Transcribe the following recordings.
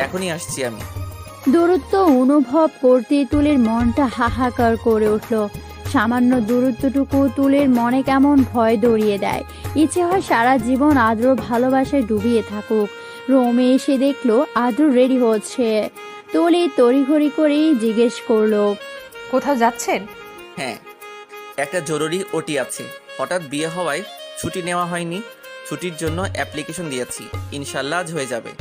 এখনই আসছি আমি। দূরত্ব অনুভব করতে তুলির মনটা হাহাকার করে উঠল। সামান্য দূরত্বটুকু তুলির মনে কেমন ভয় দড়িয়ে দেয়। ইচ্ছে হয় সারা জীবন আদ্র ভালোবাসায় ডুবিয়ে থাকুক। রোমে এসে দেখলো আদ্র রেডি হচ্ছে। তুলি তড়িঘড়ি করেই জিজ্ঞেস করলো, কোথাও যাচ্ছেন? হ্যাঁ, একটা জরুরি ওটি আছে। হঠাৎ বিয়ে হওয়ায় ছুটি নেওয়া হয়নি। ছুটির জন্য অ্যাপ্লিকেশন দিয়েছি, ইনশাল্লাহ আজ হয়ে যাবে।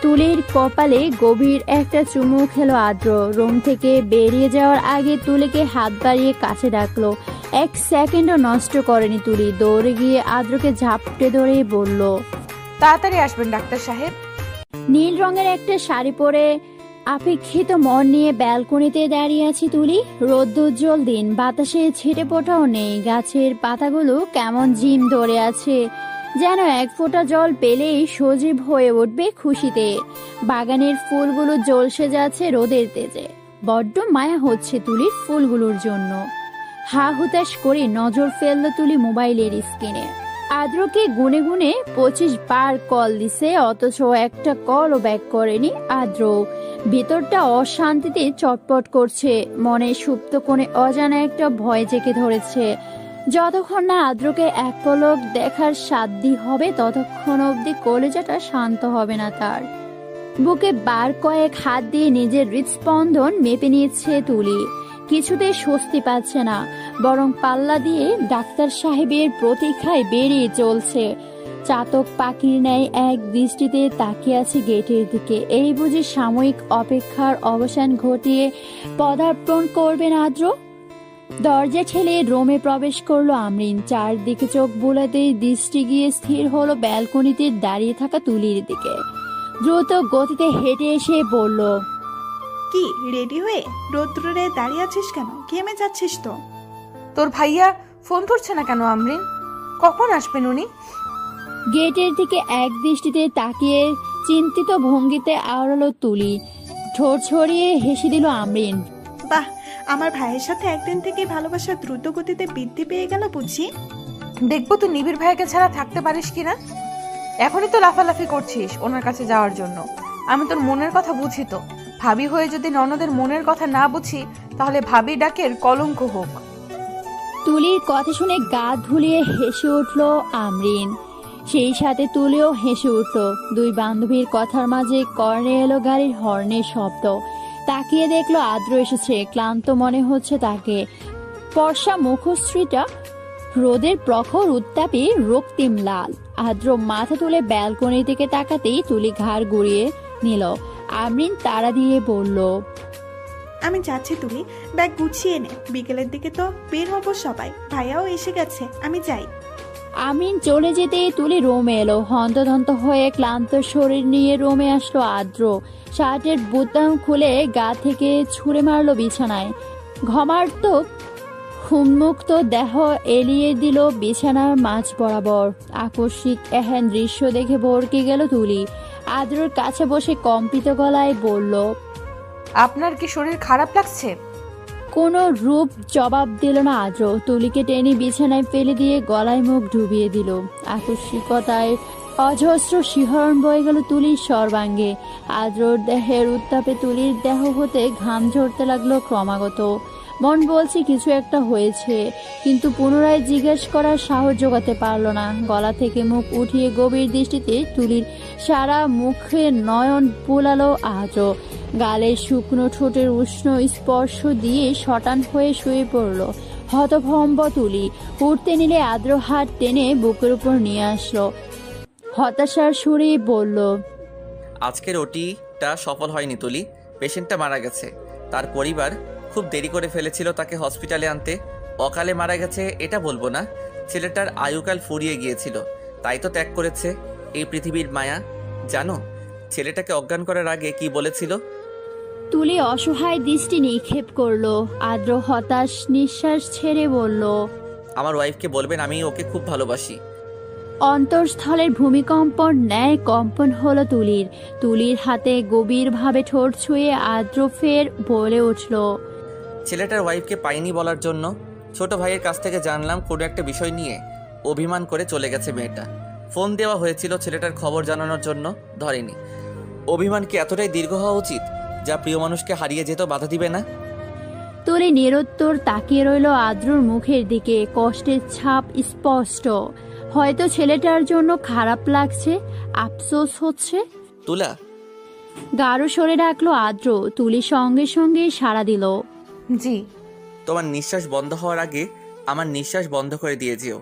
তুলির কপালে গভীর একটা চুমু খেলো আদ্র। রুম থেকে বেরিয়ে যাওয়ার আগে তুলিকে হাত বাড়িয়ে কাছে ডাকলো। এক সেকেন্ডও নষ্ট করেনি তুলি। দৌড়ে গিয়ে আদ্রকে ঝাপটে ধরে বলল, তাড়াতাড়ি আসবেন ডাক্তার সাহেব। নীল রঙের একটা শাড়ি পরে আপেক্ষিত মন নিয়ে ব্যালকনিতে দাঁড়িয়ে আছি তুলি। রোদ্দুজ্জ্বল দিন, বাতাসে ছিটে ফোঁটাও নেই। গাছের পাতাগুলো কেমন ঝিম ধরে আছে, যেন এক ফোঁটা জল পেলেই সজীব হয়ে উঠবে খুশিতে। বাগানের ফুলগুলো ঝলসে যাচ্ছে রোদের তেজে। বড্ড মায়া হচ্ছে তুলির ফুলগুলোর জন্য। হা হুতাশ করে নজর ফেলল তুলি মোবাইলের স্ক্রিনে। আদ্রকে গুনে গুনে 25 বার কল দিছে, অথচ একটা কলও ব্যাক করেনি আদ্র। ভিতরটা অশান্তিতে চটপট করছে। মনে সুপ্ত কোণে অজানা একটা ভয় জেঁকে ধরেছে। যতক্ষণ না আদ্রকে এক পলক দেখার সাধ্যি হবে ততক্ষণ অবধি কলেজাটা শান্ত হবে না তার। বুকে বার কয়েক হাত দিয়ে নিজের হৃদস্পন্দন মেপে নিয়েছে তুলি। কিছুতেই স্বস্তি পাচ্ছে না, বরং পাল্লা দিয়ে ডাক্তার সাহেবের প্রতীক্ষায় বেরিয়ে চলছে। চাতক পাখির ন্যায় এক দৃষ্টিতে তাকিয়ে আছে গেটের দিকে। এই বুঝি সাময়িক অপেক্ষার অবসান ঘটিয়ে পদার্পণ করবেন আদ্র। দরজা ঠেলে রোমে প্রবেশ করলো আমরিন। চারদিকে চোখ বুলাতেই দৃষ্টি গিয়ে স্থির হলো ব্যালকনিতে দাঁড়িয়ে থাকা তুলির দিকে। দ্রুত গতিতে হেঁটে এসে বলল, কি রেডি হয়ে রোদ্দুরে দাঁড়িয়ে আছিস কেন? ঘেমে যাচ্ছিস তো। তোর ভাইয়া ফোন ধরছে না কেন আমরিন? কখন আসবেন উনি? গেটের দিকে এক দৃষ্টিতে তাকিয়ে চিন্তিত ভঙ্গিতে আওড়ালো তুলি। ঠোঁট ছড়িয়ে হেসে দিল আমরিন। বাহ, আমার ভাইয়ের সাথে একদিন থেকে ভালোবাসা দ্রুত গতিতে বৃদ্ধি পেয়ে গেল বুঝি। দেখবো তুই নিবিড় ভাইকে ছাড়া থাকতে পারিস কিনা। এখনই তো লাফালাফি করছিস ওনার কাছে যাওয়ার জন্য। আমি তোর মনের কথা বুঝি তো। ভাবি হয়ে যদি ননদের মনের কথা না বুঝি, তাহলে ভাবি ডাকের কলঙ্ক হোক। তুলির কথা শুনে গা ধুলিয়ে হেসে উঠল আমরিন। সেই সাথে তুলিও হেসে উঠল। দুই বান্ধবীর কথার মাঝে কর্নে এলো গাড়ির হর্নের শব্দ। তাকিয়ে দেখলো আদ্র এসেছে। ক্লান্ত মনে হচ্ছে তাকে। ফর্সা মুখশ্রীটা রোদের প্রখর উত্তাপে রক্তিম লাল। আদ্র মাথা তুলে ব্যালকনি থেকে তাকাতেই তুলি ঘাড় ঘুরিয়ে নিল। আমরিন তাড়া দিয়ে বলল, আমি যাচ্ছি তুলি, ব্যাগ গুছিয়ে নে, বিকেলের দিকে তো বের হবো সবাই। ভাইয়াও এসে গেছে, আমি যাই। আমরিন চলে যেতে তুলি রোমে এলো। হন্তদন্ত হয়ে ক্লান্ত শরীর নিয়ে রোমে আসলো আদ্র। শার্টের বোতাম খুলে গা থেকে ছুঁড়ে মারলো বিছানায়। ঘমার্তক উন্মুক্ত দেহ এলিয়ে দিল বিছানার মাঝ বরাবর। আকস্মিক এহেন দৃশ্য দেখে ভরকে গেল তুলি। আদ্রর কাছে বসে কম্পিত গলায় বলল, আপনার কি শরীর খারাপ লাগছে? কোনো রূপ জবাব দিল না আদ্র। তুলিকে টেনে বিছানায় ফেলে দিয়ে গলায় মুখ ডুবিয়ে দিল। আকস্মিকতায় অজস্র শিহরণ বয়ে গেল তুলির সর্বাঙ্গে। আদ্রর দেহের উত্তাপে তুলির দেহ হতে ঘাম ঝরতে লাগলো ক্রমাগত। মন বলছে কিছু একটা হয়েছে, কিন্তু পুনরায় জিজ্ঞেস করার সাহস জোগাতে পারল না। গলা থেকে মুখ উঠিয়ে গভীর দৃষ্টিতে তুলির সারা মুখে নয়ন বুলালো আদ্র। গালের শুকনো ঠোঁটের উষ্ণ স্পর্শ দিয়ে শটান হয়ে শুয়ে পড়ল হতভম্ব তুলি। উঠতে নিলে আদ্র হাত টেনে বুকের উপর নিয়ে আসলো। হতাশার সুরে বলল, আজকের ওটিটা সফল হয়নি তুলি। পেশেন্টটা মারা গেছে। তার পরিবার খুব দেরি করে ফেলেছিল তাকে হসপিটালে আনতে। অকালে মারা গেছে এটা বলবো না, ছেলেটার আয়ুকাল ফুরিয়ে গিয়েছিল, তাই তো ত্যাগ করেছে এই পৃথিবীর মায়া। জানো ছেলেটাকে অজ্ঞান করার আগে কি বলেছিল? তুলি অসহায় দৃষ্টি নিক্ষেপ করলো। আদ্র হতাশ নিঃশ্বাস ছেড়ে বলল, আমার ওয়াইফকে বলবেন আমি ওকে খুব ভালোবাসি। অন্তঃস্থলের ভূমিকম্পন ন্যায় কম্পন হলো তুলির। তুলির হাতে গভীরভাবে ঠোঁট ছুঁয়ে আদ্র ফের বলে উঠল, ছেলেটার ওয়াইফকে পাইনি বলার জন্য ছোট ভাইয়ের কাছ থেকে জানলাম কোনো একটা বিষয় নিয়ে অভিমান করে চলে গেছে মেয়েটা। ফোন দেওয়া হয়েছিল ছেলেটার খবর জানানোর জন্য, ধরেনি। অভিমান কি এতটাই দীর্ঘ হওয়া উচিত যা প্রিয় মানুষকে হারিয়ে যেত বাধা দিবে না? তুলি নিরুত্তর তাকিয়ে রইল আদ্রর মুখের দিকে। কষ্টের ছাপ স্পষ্ট। হয়তো ছেলেটার জন্য খারাপ লাগছে, আফসোস হচ্ছে। তুলা, গাঢ় স্বরে ডাকলো আদ্র। তুলি সঙ্গে সঙ্গে সাড়া দিল। জি। তোমার নিঃশ্বাস বন্ধ হওয়ার আগে আমার নিঃশ্বাস বন্ধ করে দিয়ে যেও।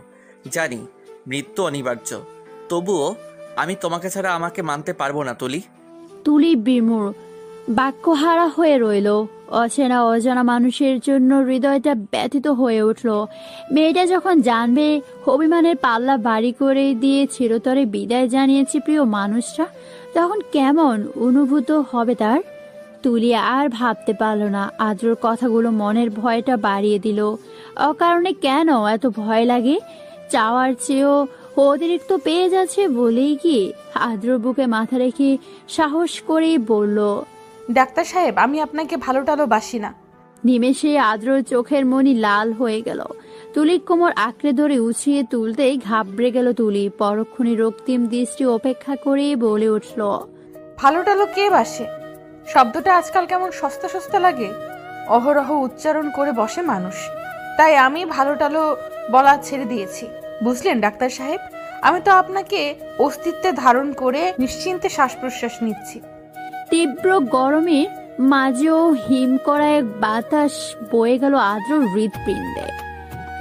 জানি মৃত্যু অনিবার্য, তবুও আমি তোমাকে ছাড়া আমাকে মানতে পারবো না তুলি। তুলি বিমূঢ় বাক্যহারা হয়ে রইল। অচেনা অজানা মানুষের জন্য হৃদয়টা ব্যথিত হয়ে উঠল। মেয়েটা যখন জানবে অভিমানের পাল্লা ভারী করে দিয়ে চিরতরে বিদায় জানিয়েছে প্রিয় মানুষটা, তখন কেমন অনুভূত হবে তার। তুলি আর ভাবতে পারল না। আদ্রর কথাগুলো মনের ভয়টা বাড়িয়ে দিল। অকারণে কেন এত ভয় লাগে? চাওয়ার চেয়েও অতিরিক্ত পেয়ে যাচ্ছে বলেই কি? আদ্রর বুকে মাথা রেখে সাহস করেই বলল, ডাক্তার সাহেব, আমি আপনাকে ভালোটালো বাসি না। নিমেষে আদ্রর চোখের মনি লাল হয়ে গেল। তুলির কোমর আঁকড়ে ধরে উছিয়ে তুলতেই ঘাবড়ে গেল তুলি। পরক্ষণে রক্তিম দৃষ্টি উপেক্ষা করে বলে উঠল, ভালোটালো কে বাসে? শব্দটা আজকাল কেমন সস্তা সস্তা লাগে। অহরহ উচ্চারণ করে বসে মানুষ, তাই আমি ভালোটালো বলা ছেড়ে দিয়েছি। বুঝলেন ডাক্তার সাহেব, আমি তো আপনাকে অস্তিত্বে ধারণ করে নিশ্চিন্তে শ্বাস প্রশ্বাস নিচ্ছি। তীব্র গরমে মাঝেও হিম করা এক বাতাস বয়ে গেল আদ্র হৃৎপিণ্ডে।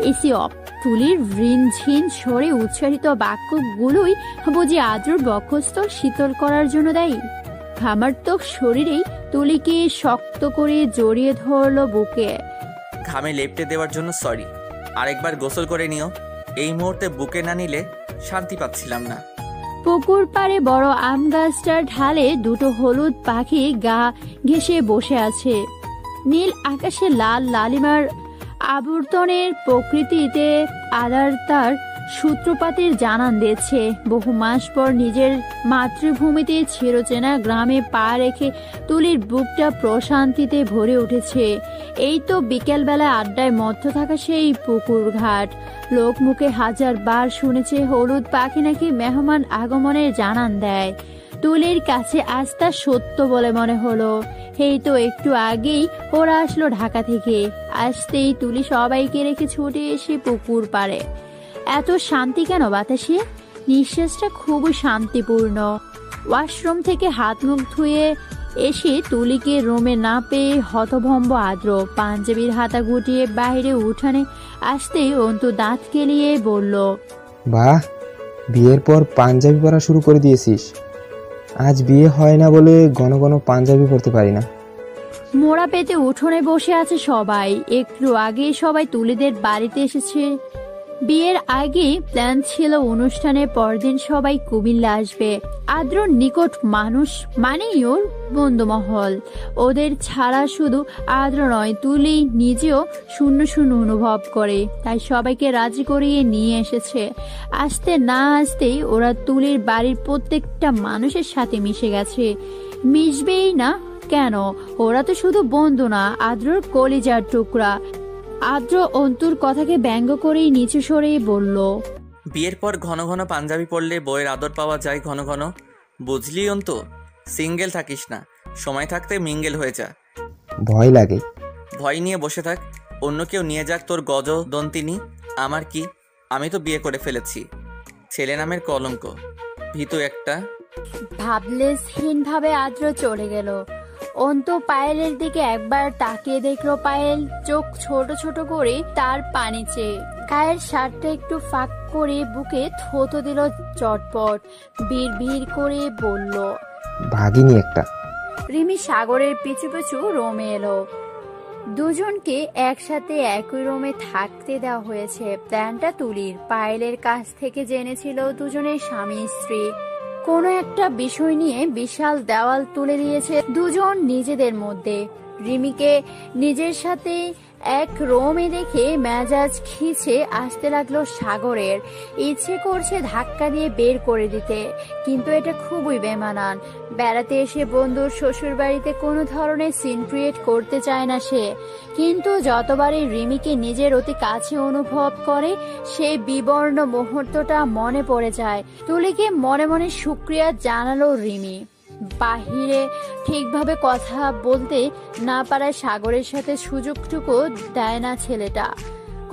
AC of. তুলির ঋণঝিন স্বরে উচ্চারিত বাক্যগুলোই বুঝি আদ্রর বক্ষস্থল শীতল করার জন্য দায়ী। ঘামার্তক শরীরেই তুলিকে শক্ত করে জড়িয়ে ধরল বুকে। ঘামে লেপটে দেওয়ার জন্য সরি। আরেকবার গোসল করে নিও। এই মুহূর্তে বুকে না নিলে শান্তি পাচ্ছিলাম না। পুকুর পাড়ে বড় আম গাছটার ঢালে দুটো হলুদ পাখি গা ঘেঁষে বসে আছে। নীল আকাশে লাল লালিমার আবর্তনের প্রকৃতিতে আদার তার সূত্রপাতের জানান দিয়েছে। বহু মাস পর নিজের মাতৃভূমিতে চিরচেনা গ্রামে পা রেখে তুলির বুকটা প্রশান্তিতে ভরে উঠেছে। এই তো বিকেলবেলা আড্ডায় মধ্য থাকা সেই পুকুর ঘাট। লোক মুখে হাজার বার শুনেছে হলুদ পাখি নাকি মেহমান আগমনের জানান দেয়। তুলির কাছে আজ তা সত্য বলে মনে হলো। এই তো একটু আগেই ওরা আসলো ঢাকা থেকে। আসতেই তুলি সবাইকে রেখে ছুটে এসে পুকুর পাড়ে। এত শান্তি কেন বাতাসে? নিঃশ্বাসটা খুবই শান্তিপূর্ণ। ওয়াশরুম থেকে হাত মুখ ধুয়ে এসে তুলিকে রুমে না পেয়ে হতভম্ব আদ্র। পাঞ্জাবির হাতা গুটিয়ে বাইরে উঠানে আসতেই অন্তু দাঁত কেলিয়ে বলল, বাহ, বিয়ের পর পাঞ্জাবি পরা শুরু করে দিয়েছিস। আজ বিয়ে হয় না বলে ঘন ঘন পাঞ্জাবি পরতে পারি না। মোড়া পেতে উঠোনে বসে আছে সবাই। একটু আগে সবাই তুলিদের বাড়িতে এসেছে। বিয়ের আগে প্ল্যান ছিল অনুষ্ঠানের পরদিন সবাই কুমিল্লা আসবে। আদ্রর নিকট মানুষ মানেই ওর বন্ধুমহল। ওদের ছাড়া শুধু আদ্র নয়, তুলি নিজেও শূন্য শূন্য অনুভব করে। তাই সবাইকে রাজি করিয়ে নিয়ে এসেছে। আসতে না আসতেই ওরা তুলির বাড়ির প্রত্যেকটা মানুষের সাথে মিশে গেছে। মিশবেই না কেন? ওরা তো শুধু বন্ধু না, আদ্রর কলিজার টুকরা। আদ্র অন্তুর কথাকে ব্যঙ্গ করেই নিচু সরেই বলল, বিয়ের পর ঘন ঘন পাঞ্জাবি পরলে বইয়ের আদর পাওয়া যায় ঘন ঘন। বুঝলি অন্তু, সিঙ্গেল থাকিস না, সময় থাকতে মিঙ্গেল হয়ে যা। ভয় লাগে। ভয় নিয়ে বসে থাক, অন্য কেউ নিয়ে যাক তোর গজ দন্তিনী। আমার কি, আমি তো বিয়ে করে ফেলেছি। ছেলে নামের কলঙ্ক, ভীতু একটা। ভাবলেশহীন ভাবে আদ্র চলে গেল। অন্ত পায়েলের দিকে একবার তাকিয়ে দেখলো পায়েল চোখ ছোট ছোট করে তার পানি চেয়ে। গায়ের শার্টটা একটু ফাঁক করে বুকে থুতো দিল চটপট, বিড় করে বলল, ভাগিনি একটা। রিমি সাগরের পিছু পিছু রুমে এলো। দুজনকে একসাথে একই রুমে থাকতে দেওয়া হয়েছে। প্ল্যানটা তুলির। পায়েলের কাছ থেকে জেনেছিল দুজনের স্বামী স্ত্রী। কোনো একটা বিষয় নিয়ে বিশাল দেওয়াল তুলে দিয়েছে দুজন নিজেদের মধ্যে। রিমিকে নিজের সাথে এক রোমে দেখে মেজাজ খিচে আসতে লাগলো সাগরের। ইচ্ছে করছে ধাক্কা দিয়ে বের করে দিতে, কিন্তু এটা খুবই বেমানান। বেড়াতে এসে বন্ধুর শ্বশুর বাড়িতে কোনো ধরনের সিন ক্রিয়েট করতে চায় না সে, কিন্তু যতবারই রিমিকে নিজের অতি কাছে অনুভব করে সেই বিবর্ণ মুহূর্তটা মনে পড়ে যায়। তুলিকে মনে মনে শুকরিয়া জানালো রিমি। বাহিরে ঠিকভাবে কথা বলতে না পারায় সাগরের সাথে সুযোগটুকু দেয় না ছেলেটা।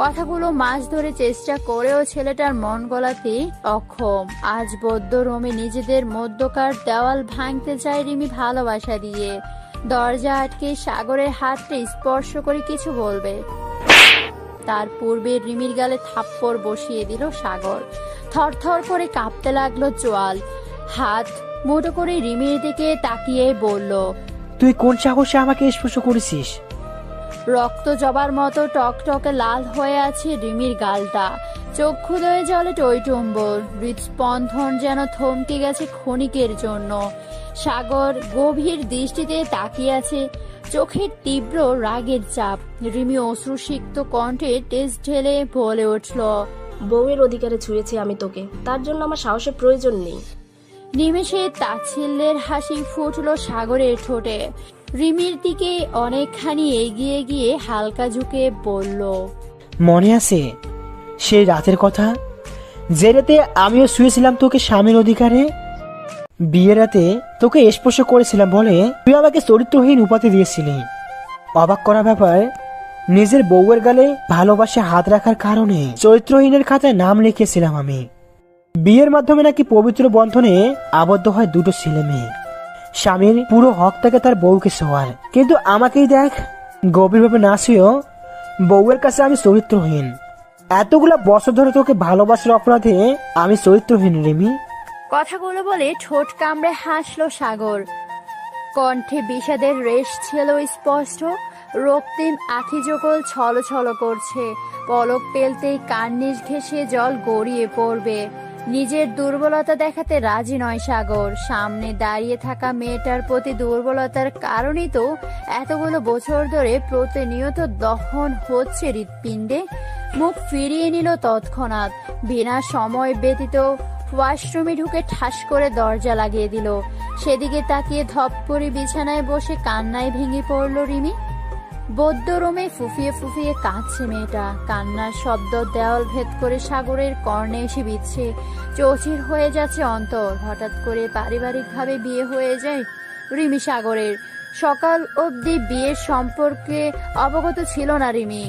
কথাগুলো মাস ধরে চেষ্টা করেও ছেলেটার মন গলাতে অক্ষম। আজ বদ্ধ রোমে নিজেদের মধ্যকার দেওয়াল ভাঙতে চায় রিমি ভালোবাসা দিয়ে। দরজা আটকে সাগরের হাতটা স্পর্শ করে কিছু বলবে, তার পূর্বে রিমির গালে থাপ্পড় বসিয়ে দিল সাগর। থরথর করে কাঁপতে লাগলো চোয়াল। হাত মুঠো করে রিমির দিকে তাকিয়ে বলল, তুই কোন সাহসে আমাকে স্পর্শ করেছিস? রক্ত জবার মতো টকটকে লাল হয়ে আছে রিমির গালটা। চক্ষু দয়ে জলে টইটুম্বর। হৃদস্পন্দন যেন থমকে গেছে ক্ষণিকের জন্য। সাগর গভীর দৃষ্টিতে তাকিয়ে আছে, চোখের তীব্র রাগের চাপ। রিমি অশ্রুসিক্ত কণ্ঠে টেস্ট ঢেলে বলে উঠল, বউয়ের অধিকারে ছুঁয়েছি আমি তোকে, তার জন্য আমার সাহসের প্রয়োজন নেই। নিমেষে তাচ্ছিল্যের হাসি ফুটল সাগরের ঠোঁটে। রিমির দিকে অনেকখানি এগিয়ে গিয়ে হালকা ঝুঁকে বলল, মনে আছে সেই রাতের কথা, যে রাতে আমিও শুয়েছিলাম তোকে স্বামীর অধিকারে? বিয়ের রাতে তোকে স্পর্শ করেছিলাম বলে তুই আমাকে চরিত্রহীন উপাধি দিয়েছিলি। অবাক করা ব্যাপার, নিজের বউয়ের গালে ভালোবাসে হাত রাখার কারণে চরিত্রহীনের খাতায় নাম লিখেছিলাম আমি। বিয়ের মাধ্যমে নাকি পবিত্র বন্ধনে আবদ্ধ হয় দুটো ছেলে মেয়ে। স্বামীর পুরো হক থাকে তার বউকে ছোঁয়ার, কিন্তু আমাকেই দেখ, গভীরভাবে না শুয়েও বউয়ের কাছে আমি চরিত্রহীন। এতগুলা বছর ধরে তোকে ভালোবাসার অপরাধে আমি চরিত্রহীন রিমি। কথাগুলো বলে ঠোঁট কামড়ে হাসলো সাগর। কণ্ঠে বিষাদের রেশ ছিল স্পষ্ট। রক্তিম আখি যুগল ছলছল করছে। পলক পেলতেই কার্নিশ ঘেঁষে জল গড়িয়ে পড়বে। নিজের দুর্বলতা দেখাতে রাজি নয় সাগর। সামনে দাঁড়িয়ে থাকা মেয়েটার প্রতি দুর্বলতার কারণেই তো এতগুলো বছর ধরে প্রতিনিয়ত দহন হচ্ছে হৃৎপিণ্ডে। মুখ ফিরিয়ে নিল তৎক্ষণাৎ। বিনা সময় ব্যতীত ওয়াশরুমে ঢুকে ঠাস করে দরজা লাগিয়ে দিল। সেদিকে তাকিয়ে ধপ করে বিছানায় বসে কান্নায় ভেঙে পড়ল রিমি। বদ্ধ রুমে ফুফিয়ে ফুফিয়ে কাঁদছে মেয়েটা। কান্নার শব্দ দেওয়াল ভেদ করে সাগরের কর্ণে এসে বিচ্ছে। চৌচির হয়ে যাচ্ছে অন্তর। হঠাৎ করে পারিবারিকভাবে বিয়ে হয়ে যায় রিমি সাগরের। সকাল অবধি বিয়ের সম্পর্কে অবগত ছিল না রিমি।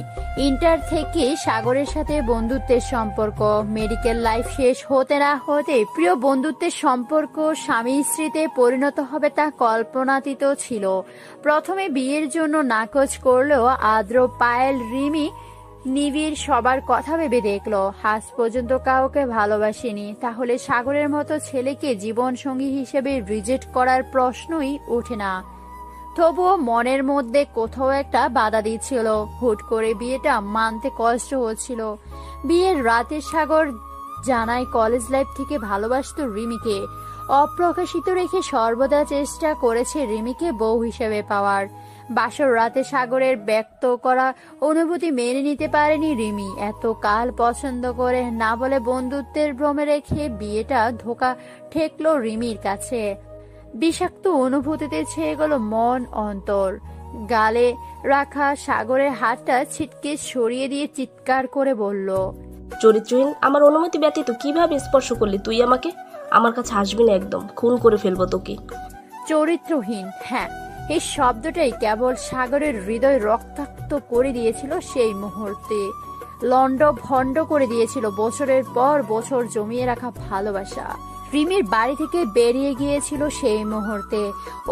ইন্টার থেকে সাগরের সাথে বন্ধুত্বের সম্পর্ক। মেডিকেল লাইফ শেষ হতে না হতে প্রিয় বন্ধুত্বের সম্পর্ক স্বামী স্ত্রীতে পরিণত হবে তা কল্পনাতীত ছিল। প্রথমে বিয়ের জন্য নাকচ করলেও আদ্র, পায়েল, রিমি, নিবিড় সবার কথা ভেবে দেখলো। আজ পর্যন্ত কাউকে ভালোবাসেনি, তাহলে সাগরের মতো ছেলেকে জীবন সঙ্গী হিসেবে রিজেক্ট করার প্রশ্নই ওঠে না। তবুও মনের মধ্যে কোথাও একটা বাধা দিচ্ছিল। হুট করে বিয়েটা মানতে কষ্ট হচ্ছিল। বিয়ের রাতে সাগর জানায় কলেজ লাইফ থেকে ভালোবাসত রিমিকে। অপ্রকাশিত রেখে সর্বদা চেষ্টা করেছে রিমিকে বউ হিসেবে পাওয়ার। বাসর রাতে সাগরের ব্যক্ত করা অনুভূতি মেনে নিতে পারেনি রিমি। এত কাল পছন্দ করে না বলে বন্ধুত্বের ভ্রমে রেখে বিয়েটা ধোঁকা ঠেকলো রিমির কাছে। বিষাক্ত অনুভূতিতে ছেয়ে গেল মন অন্তর। গালে রাখা সাগরের হাতটা ছিটকে সরিয়ে দিয়ে চিৎকার করে বলল, চরিত্রহীন, আমার অনুমতি ব্যতীত কিভাবে স্পর্শ করলি তুই আমাকে? আমার কাছে আসবি না একদম, খুন করে ফেলবো তোকে। চরিত্রহীন, হ্যাঁ, এই শব্দটাই কেবল সাগরের হৃদয় রক্তাক্ত করে দিয়েছিল সেই মুহূর্তে। লন্ড ভন্ড করে দিয়েছিল বছরের পর বছর জমিয়ে রাখা ভালোবাসা। রিমির বাড়ি থেকে বেরিয়ে গিয়েছিল সেই মুহূর্তে।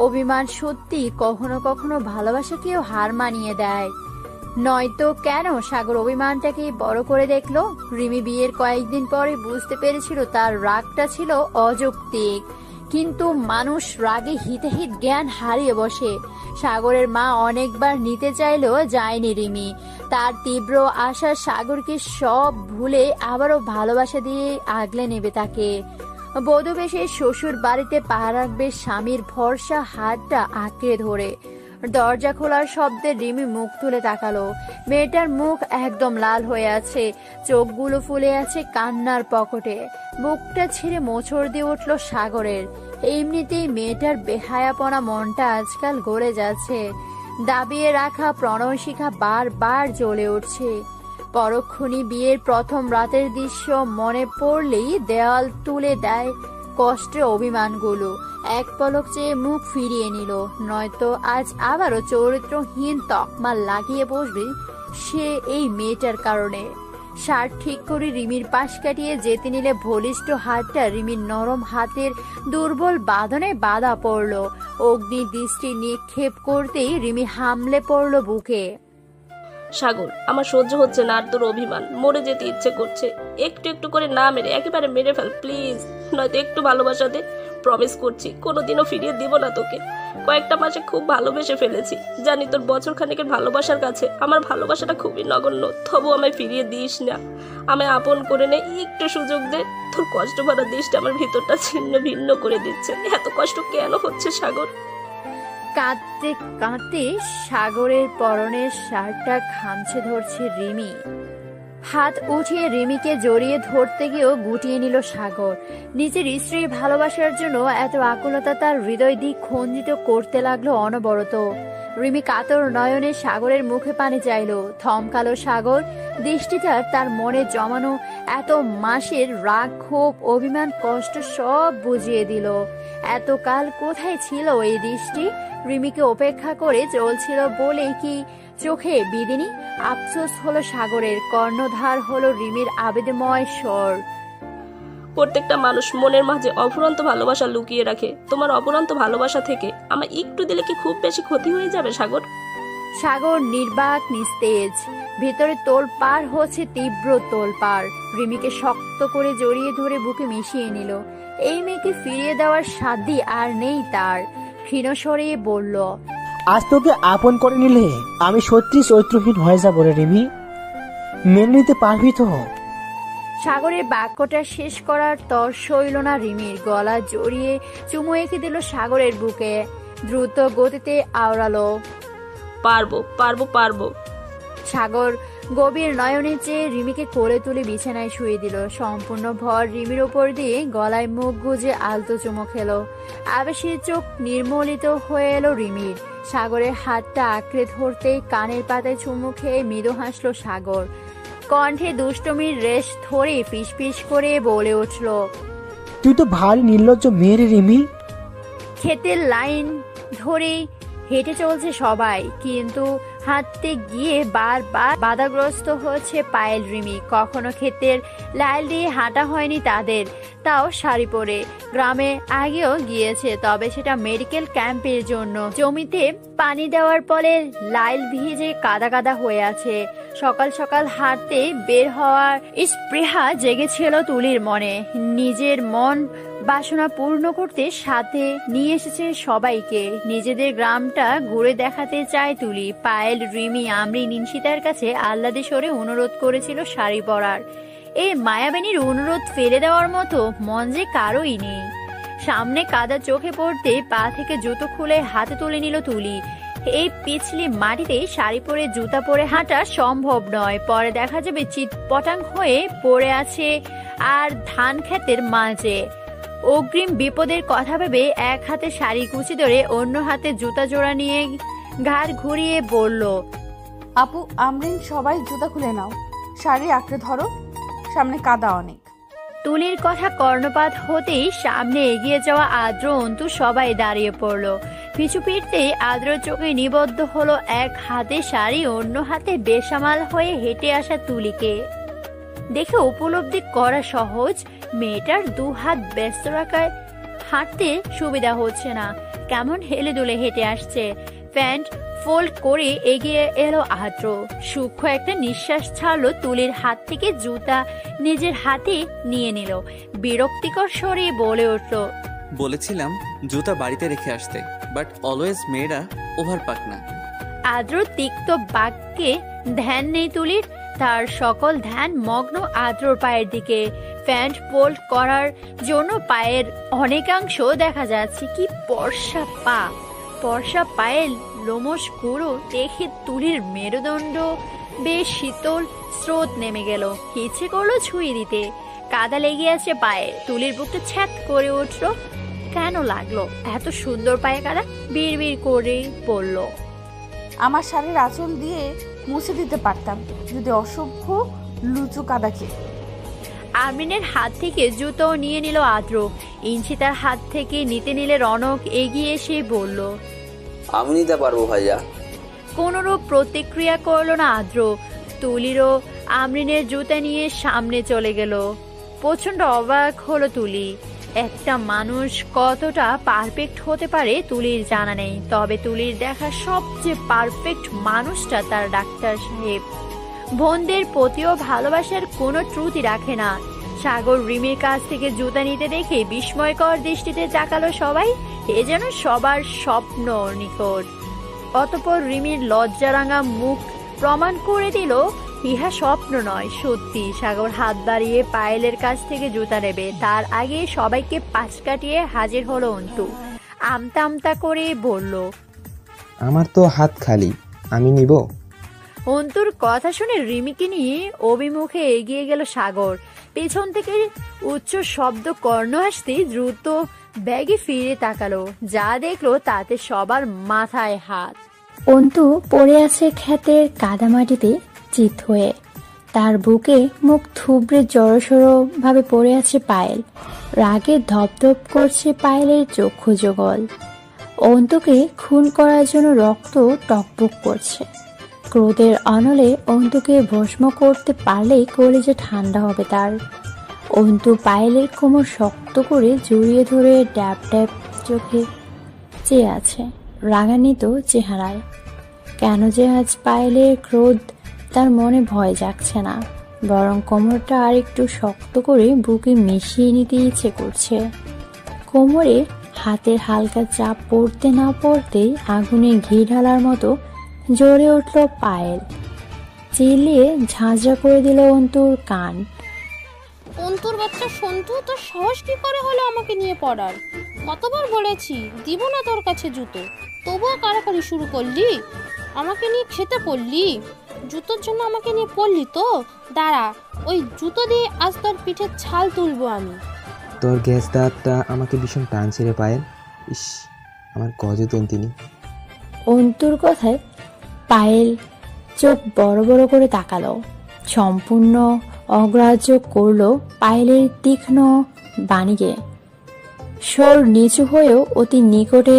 অভিমান সত্যি কখনো কখনো ভালোবাসাকেও হার মানিয়ে দেয়। নয়তো কেন সাগর অভিমানটাকে বড় করে দেখলো? রিমি বিয়ের কয়েকদিন পরে বুঝতে পেরেছিল তার রাগটা ছিল অযৌক্তিক, কিন্তু মানুষ রাগে হিতাহিত জ্ঞান হারিয়ে বসে। সাগরের মা অনেকবার নিতে চাইলেও যায়নি রিমি। তার তীব্র আশা সাগরকে সব ভুলে আবারও ভালোবাসা দিয়ে আগলে নেবে তাকে। বধূবেশে শ্বশুর বাড়িতে পা রাখবে স্বামীর ভরসা হাতটা আঁকড়ে ধরে। দরজা খোলার শব্দে রিমি মুখ তুলে তাকালো। মেয়েটার মুখ একদম লাল হয়ে আছে, চোখগুলো ফুলে আছে কান্নার পকটে। বুকটা ছিঁড়ে মোচড় দিয়ে উঠল সাগরের। এমনিতেই মেয়েটার বেহায়াপনা মনটা আজকাল গড়ে যাচ্ছে। দাবিয়ে রাখা প্রণয় শিখা বারবার জ্বলে উঠছে। পরক্ষণে বিয়ের প্রথম রাতের দৃশ্য মনে পড়লেই দেওয়াল তুলে দেয় কষ্টে অভিমানগুলো। এক পলক চেয়ে মুখ ফিরিয়ে নিল, নয়তো আজ আবারও চরিত্রহীন তকমা লাগিয়ে বসবে সে এই মেয়েটার কারণে। শার্ট ঠিক করে রিমির পাশ কাটিয়ে যেতে নিলে বলিষ্ঠ হাতটা রিমির নরম হাতের দুর্বল বাঁধনে বাধা পড়ল। অগ্নি দৃষ্টি নিক্ষেপ করতেই রিমি হামলে পড়ল বুকে। সাগর, আমার সহ্য হচ্ছে না আর তোর অভিমান। মরে যেতে ইচ্ছে করছে। একটু একটু করে না মেরে একেবারে মেরে ফেল প্লিজ, নয়তো একটু ভালোবাসা দে। প্রমিস করছি কোনোদিনও ফিরিয়ে দিব না তোকে। কয়েকটা মাসে খুব ভালোবেসে ফেলেছি, জানি তোর বছর খানেকের ভালোবাসার কাছে আমার ভালোবাসাটা খুবই নগণ্য। তবু আমায় ফিরিয়ে দিস না, আমায় আপন করে নে, একটু সুযোগ দে। তোর কষ্ট ভরা দৃষ্টি আমার ভিতরটা ছিন্ন ভিন্ন করে দিচ্ছে। এত কষ্ট কেন হচ্ছে সাগর? কাঁদতে কাঁদতে সাগরের পরনের শার্টটা খামছে ধরছে রিমি। হাত উঠিয়ে রিমিকে জড়িয়ে ধরতে গিয়েও গুটিয়ে নিল সাগর। নিজের স্ত্রীর ভালোবাসার জন্য এত আকুলতা তার হৃদয় দিক খঞ্জিত করতে লাগলো অনবরত। রিমি কাতর নয়নে সাগরের মুখে পানি চাইল। থমকালো সাগর। দৃষ্টিটা তার মনে জমানো এত মাসের রাগ ক্ষোভ অভিমান কষ্ট সব বুঝিয়ে দিল। এতকাল কোথায় ছিল এই দৃষ্টি? রিমিকে উপেক্ষা করে চলছিল বলেই কি চোখে বিদিনী? আফসোস হলো সাগরের, কর্ণধার হলো রিমির আবেদময় স্বর। প্রত্যেকটা মানুষ মনের মাঝে অফুরন্ত ভালোবাসা লুকিয়ে রাখে। তোমার অফুরন্ত ভালোবাসা থেকে আমার একটু দিলে কি খুব বেশি ক্ষতি হয়ে যাবে সাগর? সাগর নির্বাক নিস্তেজ, ভেতরে তোলপাড় হচ্ছে তীব্র তোলপাড়। রিমিকে শক্ত করে জড়িয়ে ধরে বুকে মিশিয়ে নিল। এই মেয়েকে ফিরিয়ে দেওয়ার সাধ্যি আর নেই তার। ক্ষীণ স্বরে বলল, আজ তোকে আপন করে নিলে আমি সত্যি চরিত্রহীন হয়ে যাবো রে রিমি, মেনে নিতে পারবি তো? সাগরের বাক্যটা শেষ করার তর সইল না রিমির। গলা জড়িয়ে চুমু এঁকে দিল সাগরের বুকে। দ্রুত গতিতে আওড়ালো, পারবো পারবো পারবো। সাগর গভীর নয়নে চেয়ে রিমিকে কোলে তুলে বিছানায় শুয়ে দিল। সম্পূর্ণ ভর রিমির ওপর দিয়ে গলায় মুখ গুজে আলতো চুমো খেলো। আবেশের চোখ নির্মলিত হয়ে এলো রিমির। সাগরের হাতটা আঁকড়ে ধরতেই কানের পাতায় চুমু খেয়ে মৃদু হাসলো সাগর। কণ্ঠে দুষ্টমির রেশ ধরে ফিসফিস করে বলে উঠল, তুই তো ভারী নির্লজ্জ মেয়ে রে রিমি। ক্ষেতের লাইন ধরে হেঁটে চলছে সবাই, কিন্তু হাঁটতে গিয়ে বারবার বাধাগ্রস্ত হচ্ছে পায়েল রিমি। কখনো ক্ষেতের লাইন দিয়ে হাঁটা হয়নি তাদের, তাও শাড়ি পরে। গ্রামে আগেও গিয়েছে, তবে সেটা মেডিকেল ক্যাম্পের জন্য। জমিতে পানি দেওয়ার ফলে লাইল ভিজে কাদা কাদা হয়ে আছে। সকাল সকাল হাঁটতে বের হওয়ার স্পৃহা জেগেছিল তুলির মনে। নিজের মন বাসনা পূর্ণ করতে সাথে নিয়ে এসেছে সবাইকে। নিজেদের গ্রামটা ঘুরে দেখাতে চায় তুলি। পায়েল, রিমি, আমরি, নিনশিতার কাছে আহ্লাদে স্বরে অনুরোধ করেছিল শাড়ি পরার। এই মায়াবানীর অনুরোধ ফেলে দেওয়ার মতো মন যে কারোই নেই। সামনে কাদা চোখে পড়তে পা থেকে জুতো খুলে হাতে তুলে নিল তুলি। এই পিছলি মাটিতে শাড়ি পরে জুতা পরে হাঁটা সম্ভব নয়। পরে দেখা যাবে চিৎপটাং হয়ে পড়ে আছে আর ধান ক্ষেতের মাঝে। অগ্রিম বিপদের কথা ভেবে এক হাতে শাড়ি কুচি ধরে অন্য হাতে জুতা জোড়া নিয়ে ঘাড় ঘুরিয়ে বলল, আপু, আমরিন, সবাই জুতা খুলে নাও, শাড়ি আঁকড়ে ধরো, সামনে কাদা অনেক। তুলির কথা কর্ণপাত হতেই সামনে এগিয়ে যাওয়া আদ্র, অন্তু সবাই দাঁড়িয়ে পড়ল। পিছু ফিরতেই আদ্র চোখে নিবদ্ধ হলো এক হাতে শাড়ি অন্য হাতে বেসামাল হয়ে হেঁটে আসা তুলিকে। দেখে উপলব্ধি করা সহজ, মেয়েটার দু হাত ব্যস্ত রাখায় হাঁটতে সুবিধা হচ্ছে না, কেমন হেলে দুলে হেঁটে আসছে। প্যান্ট ফোল্ড করে এগিয়ে এলো আদ্র। সূক্ষ্ম একটা নিঃশ্বাস ছাড়লো, তুলির হাত থেকে জুতা নিজের হাতে নিয়ে নিল। বিরক্তিকর স্বরে বলে উঠল, বলেছিলাম জুতা বাড়িতে রেখে আসতে, বাট অলওয়েজ মেয়েরা ওভার পাক না। আদ্র তিক্ত বাক্যে ধ্যান নেই তুলির, তার সকল ধ্যান মগ্ন আদ্রর পায়ের দিকে। প্যান্ট ফোল্ড করার জন্য পায়ের অনেকাংশ দেখা যাচ্ছে। কি পর্ষা পা, পর্ষা পায়ের লোমশ গুঁড়ো দেখে তুলির মেরুদণ্ড বেশ শীতল স্রোত নেমে গেল। ইচ্ছে করলো ছুঁয়ে দিতে, কাদা লেগে আছে পায়ে। তুলির বুকটা ছ্যাত করে উঠল। কেন লাগলো এত সুন্দর পায়ে কাদা? বিড়বিড় করে বলল, আমার শাড়ির আঁচল দিয়ে মুছে দিতে পারতাম যদি অসভ্য লুচু কাদাকে। আমিনের হাত থেকে জুতো নিয়ে নিল আদ্র। ইঞ্চি তার হাত থেকে নিতে নিলে রনক এগিয়ে এসে বলল, আমি নিতে পারবো ভাইয়া। কোনরূপ প্রতিক্রিয়া করলো না আদ্র। তুলিরও আমরিনের জুতা নিয়ে সামনে চলে গেল। প্রচন্ড অবাক হলো তুলি। একটা মানুষ কতটা পারফেক্ট হতে পারে তুলির জানা নেই, তবে তুলির দেখা সবচেয়ে পারফেক্ট মানুষটা তার ডাক্তার সাহেব। বোনদের প্রতিও ভালোবাসার কোনো ত্রুটি রাখে না। সাগর রিমির কাছ থেকে জুতা নিতে দেখে বিস্ময়কর দৃষ্টিতে তাকালো সবাই। এ যেন সবার স্বপ্ন নিকট। অতঃপর রিমির লজ্জারাঙা মুখ প্রমাণ করে দিল ইহা স্বপ্ন নয়, সত্যি। সাগর হাত বাড়িয়ে পায়েলের কাছ থেকে জুতা নেবে, তার আগে সবাইকে পাশ কাটিয়ে হাজির হলো অন্তু। আমতা আমতা করে বলল, আমার তো হাত খালি, আমি নিব। অন্তুর কথা শুনে রিমিকে নিয়ে অভিমুখে এগিয়ে গেল সাগর। পেছন থেকে উচ্চ শব্দ কর্ণ আসতে দ্রুত ব্যাগে ফিরে তাকালো। যা দেখলো তাতে সবার মাথায় হাত। অন্তু পড়ে আছে ক্ষেতের কাদামাটিতে চিত হয়ে, তার বুকে মুখ থুবড়ে জড়সড় ভাবে পড়ে আছে পায়েল। রাগে ধপধপ করছে পায়েলের চক্ষু যুগল। অন্তুকে খুন করার জন্য রক্ত টকবক করছে। ক্রোধের অনলে অন্তুকে ভস্ম করতে পারলেই কলেজে ঠান্ডা হবে তার। অন্তু পায়েলের কোমর শক্ত করে জড়িয়ে ধরে ড্যাব ড্যাব চোখে চেয়ে আছে রাগান্বিত চেহারায়। কেন যে আজ পায়েলের ক্রোধ তার মনে ভয় জাগছে না, বরং কোমরটা আর একটু শক্ত করে বুকে মিশিয়ে নিতে ইচ্ছে করছে। কোমরে হাতের হালকা চাপ পড়তে না পড়তেই আগুনে ঘি ঢালার মতো জ্বরে উঠল পায়েল। চিল্লিয়ে ঝাঁঝরা করে দিল অন্তুর কান। অন্তুর বাচ্চা সন্তু, তোর সাহস কি করে হলো আমাকে নিয়ে পড়ার? কতবার বলেছি দিব না তোর কাছে জুতো, তবুও কাড়াকাড়ি শুরু করলি। আমাকে নিয়ে খেতে পড়লি, জুতোর জন্য আমাকে নিয়ে পড়লি তো? দাঁড়া, ওই জুতো দিয়ে আজ তোর পিঠের ছাল তুলবো আমি। তোর গ্যাস দাঁতটা আমাকে ভীষণ টানছে রে পায়েল। ইস, আমার গজতন্তিনী। অন্তুর কথায় পায়েল চোখ বড় বড় করে তাকালো। সম্পূর্ণ অগ্রাহ্য করলো পায়েলের তীক্ষ্ণ বাণীকে। স্বর নিচু হয়েও অতি নিকটে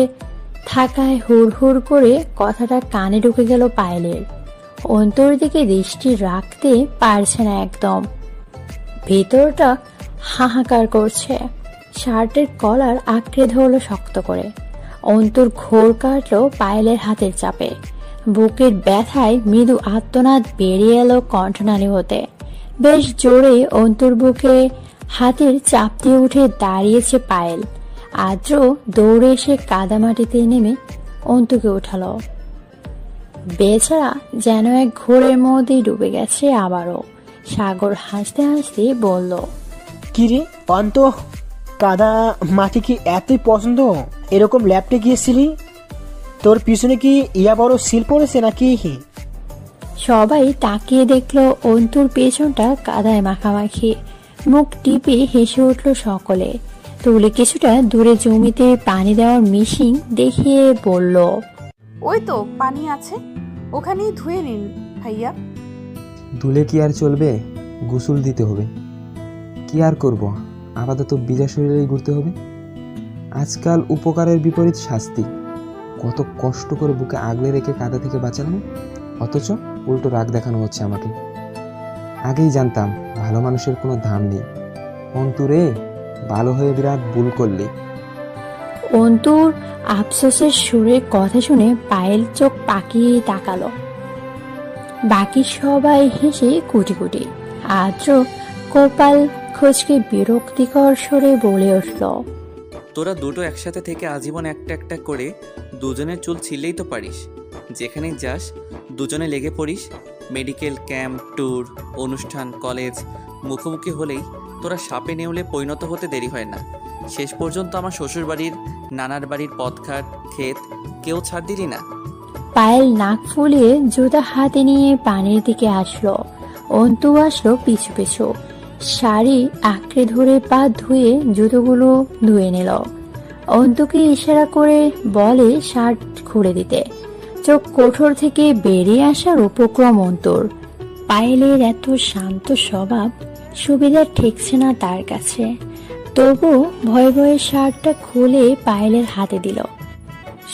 থাকায় হুড় হুড় করে কথাটা কানে ঢুকে গেল পায়েলের। অন্তর দিকে দৃষ্টি রাখতে পারছে না একদম। ভেতরটা হাহাকার করছে। শার্টের কলার আঁকড়ে ধরলো শক্ত করে। অন্তর ঘোর কাটলো পায়েলের হাতের চাপে। বুকের ব্যথায় মৃদু আর্তনাদ বেরিয়ে এলো কণ্ঠনালী হতে। বেশ জোরে অন্তর বুকে হাতের চাপ দিয়ে উঠে দাঁড়িয়েছে পায়েল। আদ্র দৌড়ে এসে কাদামাটিতে নেমে অন্তুকে উঠালো। বেচারা যেন এক ঘোরের মধ্যেই ডুবে গেছে আবারও। সাগর হাসতে হাসতে বলল, কিরে অন্ত, কাদা মাটি কি এতই পছন্দ? এরকম ল্যাপটে গিয়েছিলি? তোর পিছনে কি ইয়া বড় সিল পড়েছে নাকি? সবাই তাকিয়ে দেখলো অন্তুর পেছনটা কাদায় মাখামাখি। মুখ টিপে হেসে উঠল সকলে। তুলে কিছুটা দূরে জমিতে পানি দেওয়ার মেশিন দেখিয়ে বলল, ওই তো পানি আছে, ওখানেই ধুয়ে নিন ভাইয়া। ধুলে কি আর চলবে? গোসল দিতে হবে। কি আর করব, আপাতত বিজা শরীরেই ঘুরতে হবে। আজকাল উপকারের বিপরীত শাস্তি। কত কষ্ট করে বুকে আগলে রেখে কাদা থেকে বাঁচালাম, অথচ উল্টো রাগ দেখানো হচ্ছে আমাকে। আগেই জানতাম ভালো মানুষের কোনো দাম নেই, অন্তরে ভালো হয়ে বিরাট ভুল করলি। অন্তুর আফসোসের সুরে কথা শুনে পায়েল চোখ পাকিয়ে তাকালো। বাকি সবাই হেসে কুটি কুটি। আদ্র কপাল খোঁজকে বিরক্তিকর সুরে বলে উঠল, তোরা দুটো একসাথে থেকে আজীবন একটা একটা করে দুজনের চুল ছিললেই তো পারিস। যেখানে যাস দুজনে লেগে পড়িস। মেডিকেল ক্যাম্প, ট্যুর, অনুষ্ঠান, কলেজ মুখোমুখি হলেই তোরা সাপে নেউলে পরিণত হতে দেরি হয় না। শেষ পর্যন্ত আমার শ্বশুর বাড়ির, নানার বাড়ির পথঘাট, ক্ষেত কেউ ছাড় দিলি না। পায়েল নাক ফুলিয়ে জুতা হাতে নিয়ে পানির দিকে আসলো। অন্তু আসলো পিছু পিছু। শাড়ি আঁকড়ে ধরে পা ধুয়ে জুতোগুলো ধুয়ে নিল। অন্তুকে ইশারা করে বলে শার্ট খুলে দিতে। চোখ কোঠর থেকে বেরিয়ে আসার উপক্রম অন্তুর। পায়েলের এত শান্ত স্বভাব সুবিধা ঠেকছে না তার কাছে। তবু ভয়ে ভয়ে শার্টটা খুলে পায়েলের হাতে দিল।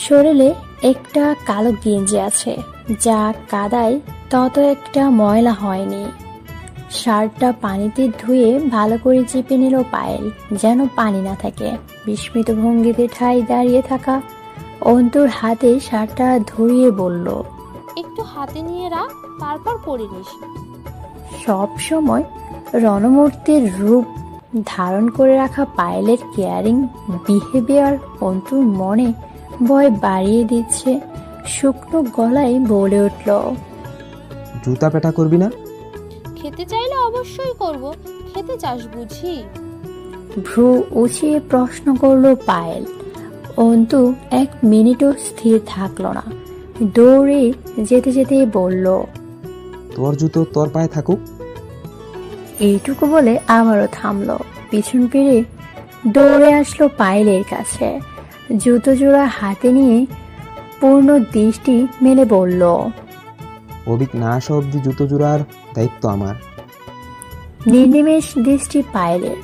শরীরে একটা কালো গেঞ্জি আছে, যা কাদায় তত একটা ময়লা হয়নি। শার্টটা পানিতে ধুয়ে ভালো করে চেপে নিল পায়েল, যেন পানি না থাকে। বিস্মিত ভঙ্গিতে ঠাই দাঁড়িয়ে থাকা অন্তুর হাতে শার্টটা ধরিয়ে বলল, একটু হাতে নিয়ে রাখ, তারপর পরে নিস। সব সময় রণমূর্তির রূপ ধারণ করে রাখা পায়েলের কেয়ারিং বিহেভিয়ার অন্তুর মনে ভয় বাড়িয়ে দিচ্ছে। শুকনো গলায় বলে উঠল, জুতা পেটা করবি না? খেতে চাইলে অবশ্যই করব, খেতে চাস বুঝি? ভ্রু উঁচিয়ে প্রশ্ন করলো পায়েল। অন্তু এক মিনিটও স্থির থাকলো না, দৌড়ে যেতে যেতে বলল, তোর জুতো তোর পায়ে থাকুক। এইটুকু বলে আবারও থামলো। পিছন ফিরে দৌড়ে আসলো পায়েলের কাছে। জুতো জোড়া হাতে নিয়ে পূর্ণ দৃষ্টি মেলে বলল, অভিক না আসা অব্দি জুতো জোড়ার দায়িত্ব আমার। নির্নিমেষ দৃষ্টি পায়েলের।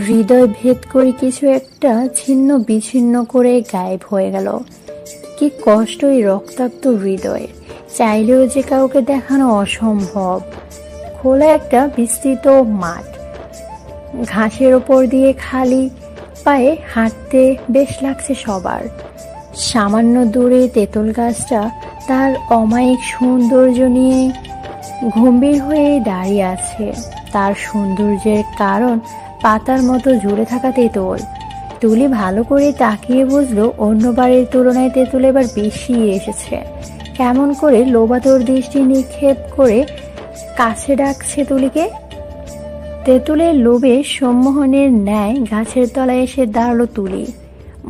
হৃদয় ভেদ করে কিছু একটা ছিন্ন বিচ্ছিন্ন করে গায়েব হয়ে গেল। কি কষ্ট এই রক্তাক্ত হৃদয়ে, চাইলেও যে কাউকে দেখানো অসম্ভব। খোলা একটা বিস্তৃত মাঠ, ঘাসের ওপর দিয়ে খালি পায়ে হাঁটতে বেশ লাগছে সবার। সামান্য দূরে তেঁতুল গাছটা তার অমায়িক সৌন্দর্য নিয়ে গম্ভীর হয়ে দাঁড়িয়ে আছে। তার সৌন্দর্যের কারণ পাতার মতো ঝুলে থাকা তেঁতুল। তুলি ভালো করে তাকিয়ে বুঝলো অন্যবারের তুলনায় তেঁতুল এবার বেশি এসেছে। কেমন করে লোবাতর দৃষ্টি নিক্ষেপ করে কাছে ডাকছে তুলিকে। তেঁতুলের লোভে সম্মোহনের ন্যায় গাছের তলায় এসে দাঁড়ালো তুলি।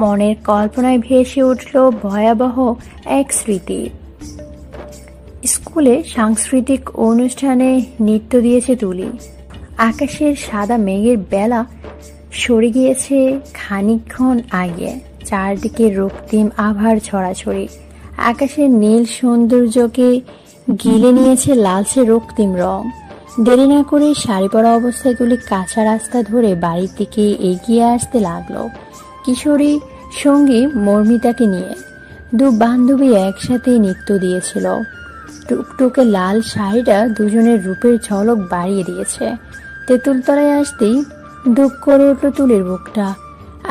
মনের কল্পনায় ভেসে উঠল ভয়াবহ এক স্মৃতি। স্কুলে সাংস্কৃতিক অনুষ্ঠানে নৃত্য দিয়েছে তুলি। আকাশের সাদা মেঘের বেলা সরে গিয়েছে খানিকক্ষণ আগে। চারদিকে রক্তিম আভার ছড়াছড়ি। আকাশের নীল সৌন্দর্যকে গিলে নিয়েছে লালচে রক্তিম রং। দেরি না করে শাড়ি পরা অবস্থায় তুলি কাঁচা রাস্তা ধরে বাড়ির দিকে এগিয়ে আসতে লাগলো কিশোরী সঙ্গী মর্মিতাকে নিয়ে। দু বান্ধবী একসাথে নৃত্য দিয়েছিল। টুকটুকে লাল শাড়িটা দুজনের রূপের ঝলক বাড়িয়ে দিয়েছে। তেঁতুলতলায় আসতেই দুঃখ করে উঠল তুলির বুকটা।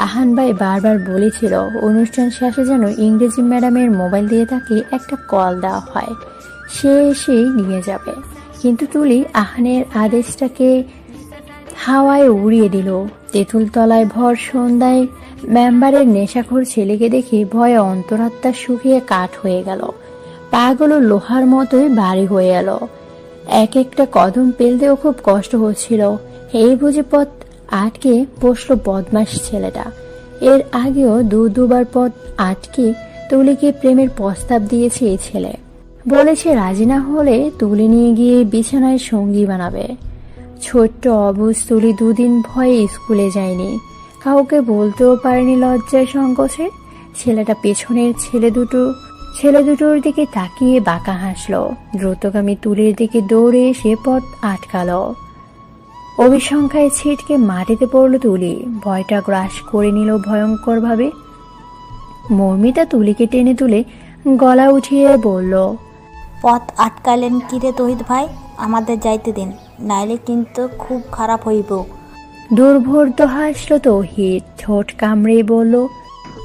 আহান ভাই বারবার বলেছিল অনুষ্ঠান শেষে যেন ইংরেজি ম্যাডামের মোবাইল দিয়ে তাকে একটা কল দেওয়া হয়, সে এসেই নিয়ে যাবে। কিন্তু তুলি আহানের আদেশটাকে হাওয়ায় উড়িয়ে দিল। তেঁতুলতলায় ভর সন্ধ্যায় মেম্বারের নেশাখোর ছেলেকে দেখে ভয়ে অন্তরাত্মা শুকিয়ে কাঠ হয়ে গেল। পাগুলো লোহার মতোই ভারী হয়ে এলো। এক একটা কদম পেলতেও খুব কষ্ট হচ্ছিল। এই বুঝে পথ আটকে বসলো বদমাস ছেলেটা। এর আগেও দুবার পথ আটকে তুলিকে প্রেমের প্রস্তাব দিয়েছে এই ছেলে। বলেছে রাজি না হলে তুলে নিয়ে গিয়ে বিছানায় সঙ্গী বানাবে। ছোট্ট অবুজ তুলি দুদিন ভয়ে স্কুলে যায়নি, কাউকে বলতেও পারেনি লজ্জার সংকোচে। ছেলেটা পেছনের ছেলে দুটোর দিকে তাকিয়ে বাঁকা হাসলো। দ্রুতগামী তুলির দিকে দৌড়ে এসে পথ আটকালো। অভিসংখ্যায় ছিটকে মাটিতে পড়ল তুলি। ভয়টা গ্রাস করে নিল ভয়ঙ্কর ভাবে। মর্মিতা তুলিকে টেনে তুলে গলা উঠিয়ে বলল, পথ আটকালেন কিরে তহিদ ভাই, আমাদের যাইতে দিন, নাইলে কিন্তু খুব খারাপ হইব। দুর্বোধ্য হাসল তৌহিদ, ঠোঁট কামড়ে বলল,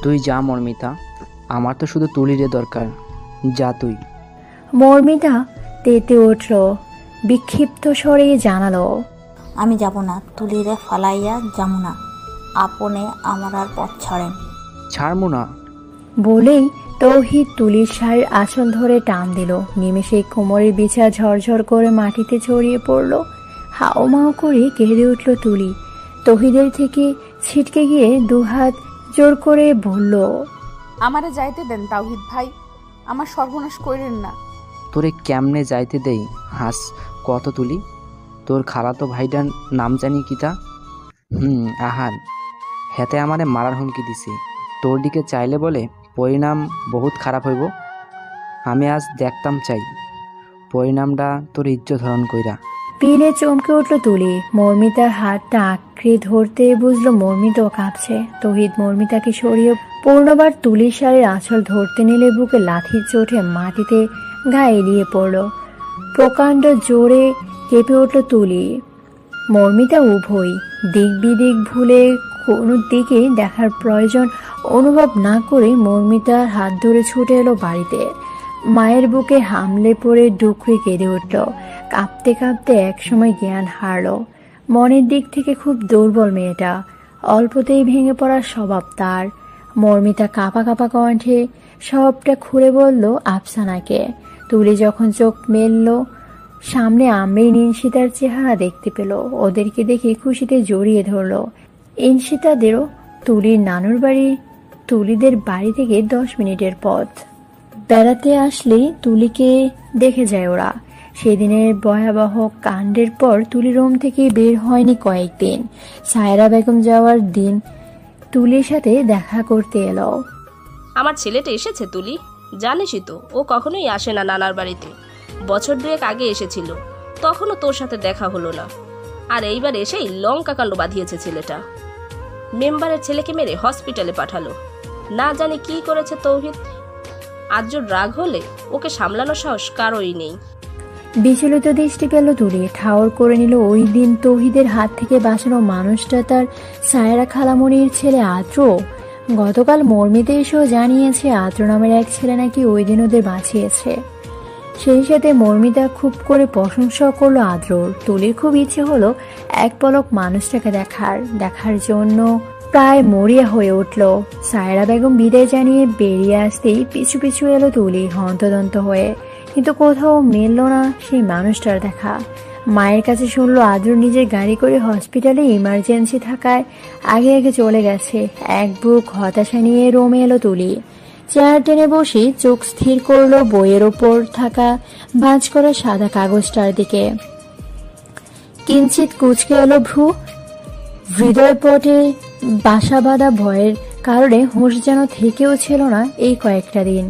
তুই যা মর্মিতা, আমার তো শুধু তুলিরে দরকার, যা তুই। মর্মিতা তেতে উঠল, বিক্ষিপ্ত স্বরে জানালো, আমি যাব না, তুলিরে ফালাইয়া যাবো না, আপনে আমার আর পথ ছাড়েন। ছাড়মু না। বলেই তৌহিদ তুলির শাড়ির আঁচল ধরে টান দিল। নিমেষে কোমরের বিছা ঝরঝর করে মাটিতে ছড়িয়ে পড়ল। হাওমাও করে কেঁদে উঠল তুলি। তৌহিদের থেকে ছিটকে গিয়ে দুহাত জোর করে বলল, আমারে যাইতে দেন তাওহিদ ভাই, আমার সর্বনাশ করেন না। তোরে কেমনে যাইতে দেই? হাস কত তুলি, তোর খালাতো ভাইটার নাম জানি কিতা? আহান, হেতে আমারে মারার হুমকি দিছে। তোর দিকে চাইলে বলে পরিণাম বহুত খারাপ হইব। আমি আজ দেখতাম চাই পরিণামটা তোর ইজ্জত হরণ কইরা। পিলে চমকে উঠল তুলি। মর্মিতার হাতটা আঁকড়ে ধরতে বুঝলো মর্মিতাও কাঁপছে। তৌহিদ মর্মিতাকে সরিয়ে পূর্ণবার তুলির শাড়ির আঁচল ধরতে নিলে বুকে লাঠির চোটে মাটিতে গায়ে এলিয়ে পড়ল। প্রকাণ্ড জোরে কেঁপে উঠল তুলি। মর্মিতা উভয় দিক বিদিক ভুলে কোনো দিকে দেখার প্রয়োজন অনুভব না করে মর্মিতার হাত ধরে ছুটে এলো বাড়িতে। মায়ের বুকে হামলে পড়ে ডুকরে কেঁদে উঠল। কাঁপতে কাঁপতে একসময় জ্ঞান হারল। মনের দিক থেকে খুব দুর্বল মেয়েটা, অল্পতেই ভেঙে পড়ার স্বভাব তার। মর্মিতা কাঁপা কাঁপা কণ্ঠে সবটা খুলে বলল আফসানাকে। তুলি যখন চোখ মেলল, সামনে আমরাই ইনশিতার চেহারা দেখতে পেল। ওদেরকে দেখে খুশিতে জড়িয়ে ধরল। ইনশিতাদেরও তুলির নানুর বাড়ি তুলিদের বাড়ি থেকে 10 মিনিটের পথ। বেড়াতে আসলে তুলিকে দেখে যায় ওরা। সেদিনের ভয়াবহ কাণ্ডের পর তুলি রুম থেকে বের হয়নি কয়েকদিন। সায়রা বেগম যাওয়ার দিন তুলির সাথে দেখা করতে এলো। আমার ছেলেটা এসেছে তুলি, জানিসই তো ও কখনোই আসে না নানার বাড়িতে। বছর 2 আগে এসেছিল, তখনও তোর সাথে দেখা হলো না। আর এইবার এসেই লঙ্কা কাণ্ড বাঁধিয়েছে ছেলেটা। মেম্বারের ছেলেকে মেরে হসপিটালে পাঠালো। না জানি কি করেছে তৌহিদ। আজ রাগ হলে ওকে সামলানোর সাহস কারোই নেই। বিচলিত দৃষ্টি পেল তুলি। ঠাউর করে নিল ওই দিন তৌহিদের হাত থেকে বাঁচানো মানুষটা তার সায়রা খালামণির ছেলে আদ্র। গতকাল মর্মিতে এসেও জানিয়েছে আদ্র নামের এক ছেলে নাকি ওই দিন ওদের বাঁচিয়েছে। সেই সাথে মর্মিতা খুব করে প্রশংসা করলো আদ্রর। তুলির খুব ইচ্ছে হলো এক পলক মানুষটাকে দেখার জন্য প্রায় মরিয়া হয়ে উঠল। সায়রা বেগম বিদায় জানিয়ে বেরিয়ে আসতেই পিছু পিছু এলো তুলি হন্তদন্ত হয়ে, কিন্তু কোথাও মিলল না সেই মানুষটার দেখা। মায়ের কাছে শুনলো আদ্র নিজের গাড়ি করে হসপিটালে ইমার্জেন্সি থাকায় আগে আগে চলে গেছে। এক বুক হতাশা নিয়ে রোমে এলো তুলি। চেয়ার টেনে বসে চোখ স্থির করলো বইয়ের ওপর থাকা ভাঁজ করা সাদা কাগজটার দিকে। কিঞ্চিত কুঁচকে এলো ভ্রু। হৃদয় পটে বাসা বাঁধা ভয়ের কারণে হুঁশ যেন থেকেও ছিল না এই কয়েকটা দিন।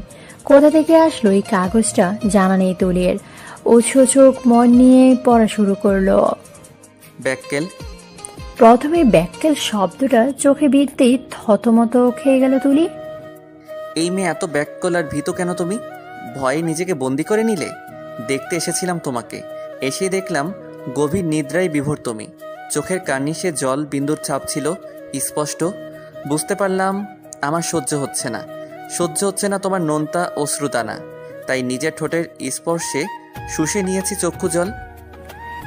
কোথা থেকে আসলো এই কাগজটা জানা নেই তুলির। উৎসু চোখ মন নিয়ে পড়া শুরু করলো। ব্যাককেল। প্রথমে ব্যাককেল শব্দটা চোখে বিধতেই থতমত খেয়ে গেল তুলি। এই মেয়ে এত ব্যাককেল আর ভীত কেন তুমি? ভয়ে নিজেকে বন্দি করে নিলে? দেখতে এসেছিলাম তোমাকে, এসে দেখলাম গভীর নিদ্রায় বিভোর তুমি। চোখের কার্নিশে জল বিন্দুর ছাপ ছিল স্পষ্ট। বুঝতে পারলাম আমার সহ্য হচ্ছে না তোমার নোনতা অশ্রুদানা। তাই নিজের ঠোঁটের স্পর্শে শুষে নিয়েছি চক্ষু জল।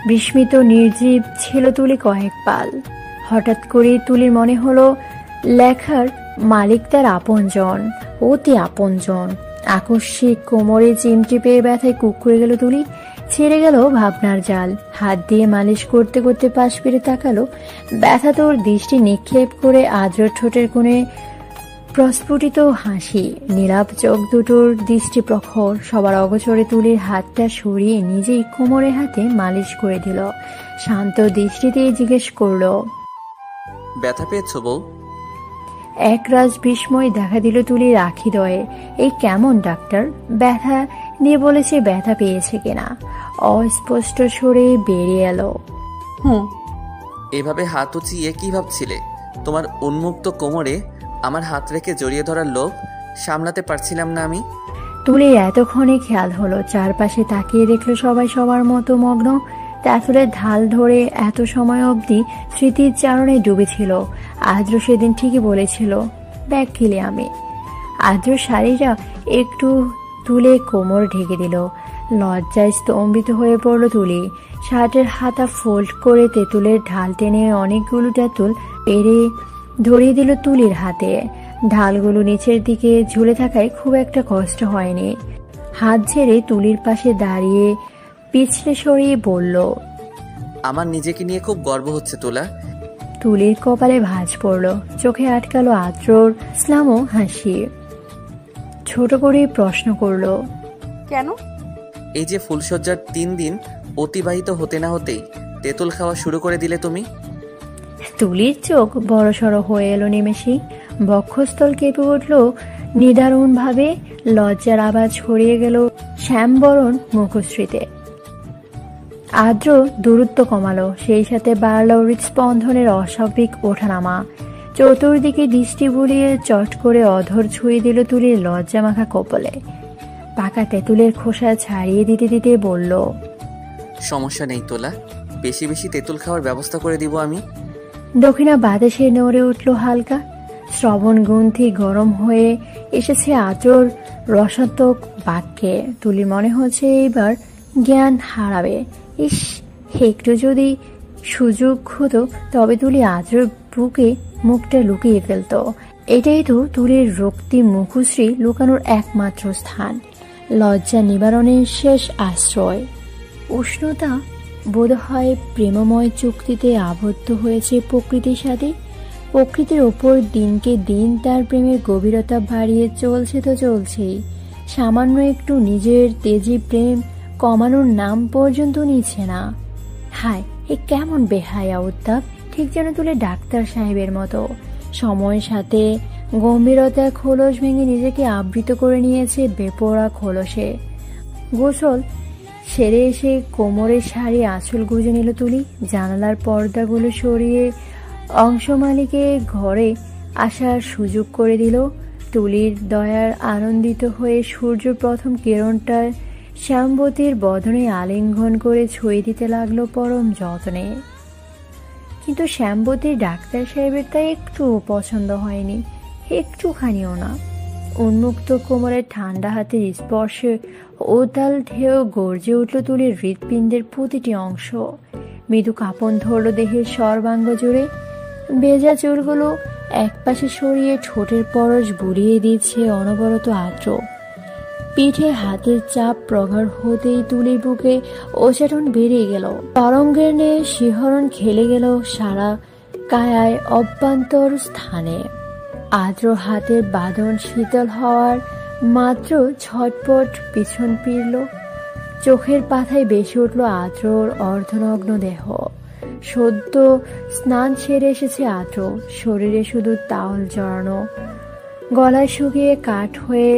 বিস্মিত নির্জীব ছিল তুলি কয়েক পাল। হঠাৎ করে তুলির মনে হলো লেখার মালিক তার আপনজন, অতি আপনজন। আকস্মিক কোমরে চিমটি পেয়ে ব্যথায় কুকুরে গেল তুলি। ছেড়ে গেল ভাবনার জাল। হাত দিয়ে মালিশ করতে করতে পাশ ফিরে তাকালো। ব্যথা তোর দৃষ্টি নিক্ষেপ করে আদ্র ঠোঁটের কোণে প্রস্ফুটিত হাসি, নীলাভ চোখ দুটোর দৃষ্টি প্রখর। সবার অগোচরে তুলির হাতটা সরিয়ে নিজেই কোমরে হাতে মালিশ করে দিল। শান্ত দৃষ্টিতে জিজ্ঞেস করলো, ব্যথা পেয়েছো বউ? একরাজ বিস্ময় দেখা দিল তুলির আখিদয়ে। এই কেমন ডাক্তার? ব্যথা নিয়ে বলেছে ব্যথা পেয়েছে কিনা অস্পষ্ট সুরে বেরিয়ে এলো। এভাবে হাত উঁচিয়ে কি ভাবছিলে? তোমার উন্মুক্ত কোমরে আমার হাত রেখে জড়িয়ে ধরার লোভ সামলাতে পারছিলাম না আমি। তুলির এতক্ষণে খেয়াল হলো চারপাশে তাকিয়ে দেখলো সবাই সবার মতো মগ্ন। তেঁতুলের ঢাল ধরে এত সময় অবধি স্মৃতির চারণে ডুবেছিল। আদ্র সেদিন ঠিকই বলেছিল, ব্যাগ কিলে আমি। আদ্র শাড়িটা একটু তুলে কোমর ঢেকে দিল। লজ্জায় স্তম্ভিত হয়ে পড়ল তুলি। শার্টের হাতা ফোল্ড করে তেঁতুলের ঢাল টেনে অনেকগুলো তেঁতুল পেরে ধরিয়ে দিল তুলির হাতে। ঢালগুলো নিচের দিকে ঝুলে থাকায় খুব একটা কষ্ট হয়নি। হাত ঝেড়ে তুলির পাশে দাঁড়িয়ে পিছলে সরিয়ে বলল, আমার নিজেকে নিয়ে খুব গর্ব হচ্ছে তোলা। তুলির কপালে ভাঁজ পড়ল, চোখে আটকালো আদ্রর ইসলাম হাসি। ছোট করে প্রশ্ন করল, কেন? এই যে ফুলসজ্জার 3 দিন অতিবাহিত হতে না হতেই তেঁতুল খাওয়া শুরু করে দিলে তুমি। তুলির চোখ বড়সড় হয়ে এলো নিমেষেই। বক্ষস্থল কেঁপে উঠল নিদারুণ ভাবে। লজ্জার আওয়াজ ছড়িয়ে গেল শ্যামবরণ মুখশ্রীতে। আদ্র দূরত্ব কমালো, সেই সাথে বাড়ল হৃৎস্পন্দনের অস্বাভাবিক ওঠানামা। চতুর্দিকে দৃষ্টি বুলিয়ে চট করে অধর ছুঁয়ে দিল তুলির লজ্জা মাখা কপালে। পাকা তেঁতুলের খোসা ছাড়িয়ে দিতে দিতে বলল, সমস্যা নেই তোলা, বেশি বেশি তেঁতুল খাওয়ার ব্যবস্থা করে দিব আমি। দক্ষিণা বাতাসে নড়ে উঠল হালকা। শ্রবণ গ্রন্থি গরম হয়ে এসেছে আদ্রর রসাত্মক বাক্যে। তুলির মনে হচ্ছে এইবার জ্ঞান হারাবে। ইস, একটু যদি সুযোগ হতো তবে তুলি আদ্রর বুকে মুখটা লুকিয়ে ফেলত। এটাই তো তুলির রক্তি মুখশ্রী লুকানোর একমাত্র স্থান, লজ্জা নিবারণের শেষ আশ্রয়। উষ্ণতা বোধহয় প্রেমময় চুক্তিতে আবদ্ধ হয়েছে প্রকৃতির সাথে। প্রকৃতির ওপর দিনকে দিন তার প্রেমের গভীরতা বাড়িয়ে চলছে তো চলছেই। সামান্য একটু নিজের তেজি প্রেম কমানোর নাম পর্যন্ত নিচ্ছে না। হায়, এ কেমন বেহায়া উত্তাপ! ঠিক যেন তুলে ডাক্তার সাহেবের মতো। সময়ের সাথে গম্ভীরতা খোলস ভেঙে নিজেকে আবৃত করে নিয়েছে বেপরোয়া খোলসে। গোসল সেরে এসে কোমরের শাড়ি আঁচল গুঁজে নিল তুলি। জানালার পর্দাগুলো সরিয়ে অংশমালিকে ঘরে আসার সুযোগ করে দিল। তুলির দয়ার আনন্দিত হয়ে সূর্য প্রথম কিরণটা শ্যামবতীর বদনে আলিঙ্গন করে ছুঁয়ে দিতে লাগলো পরম যত্নে। কিন্তু শ্যামবতীর ডাক্তার সাহেবের তা একটু পছন্দ হয়নি, একটুখানিও না। উন্মুক্ত কোমরের ঠান্ডা হাতের স্পর্শে উতাল ঢেউ গর্জে উঠল তুলির হৃৎপিণ্ডের প্রতিটি অংশ। মৃদু কাঁপন ধরল দেহের সর্বাঙ্গ জুড়ে। ভেজা চুলগুলো একপাশে সরিয়ে ঠোঁটের পরশ বুড়িয়ে দিচ্ছে অনবরত আদ্র। পিঠে হাতের চাপ প্রগাঢ় হতেই তুলির বুকে ওচাটন বেরিয়ে গেল। তরঙ্গের ন্যায় শিহরণ খেলে গেল সারা কায়ায় অভ্যন্তর স্থানে। আদ্র হাতের বাঁধন শীতল হওয়ার মাত্র ঝটপট পিছন ফিরল। চোখের পাতায় বেশি উঠল আদ্রর অর্ধনগ্ন দেহ। সদ্য স্নান সেরে এসেছে আদ্র, শরীরে শুধু তাওয়াল জড়ানো। গলায় শুকিয়ে কাঠ হয়ে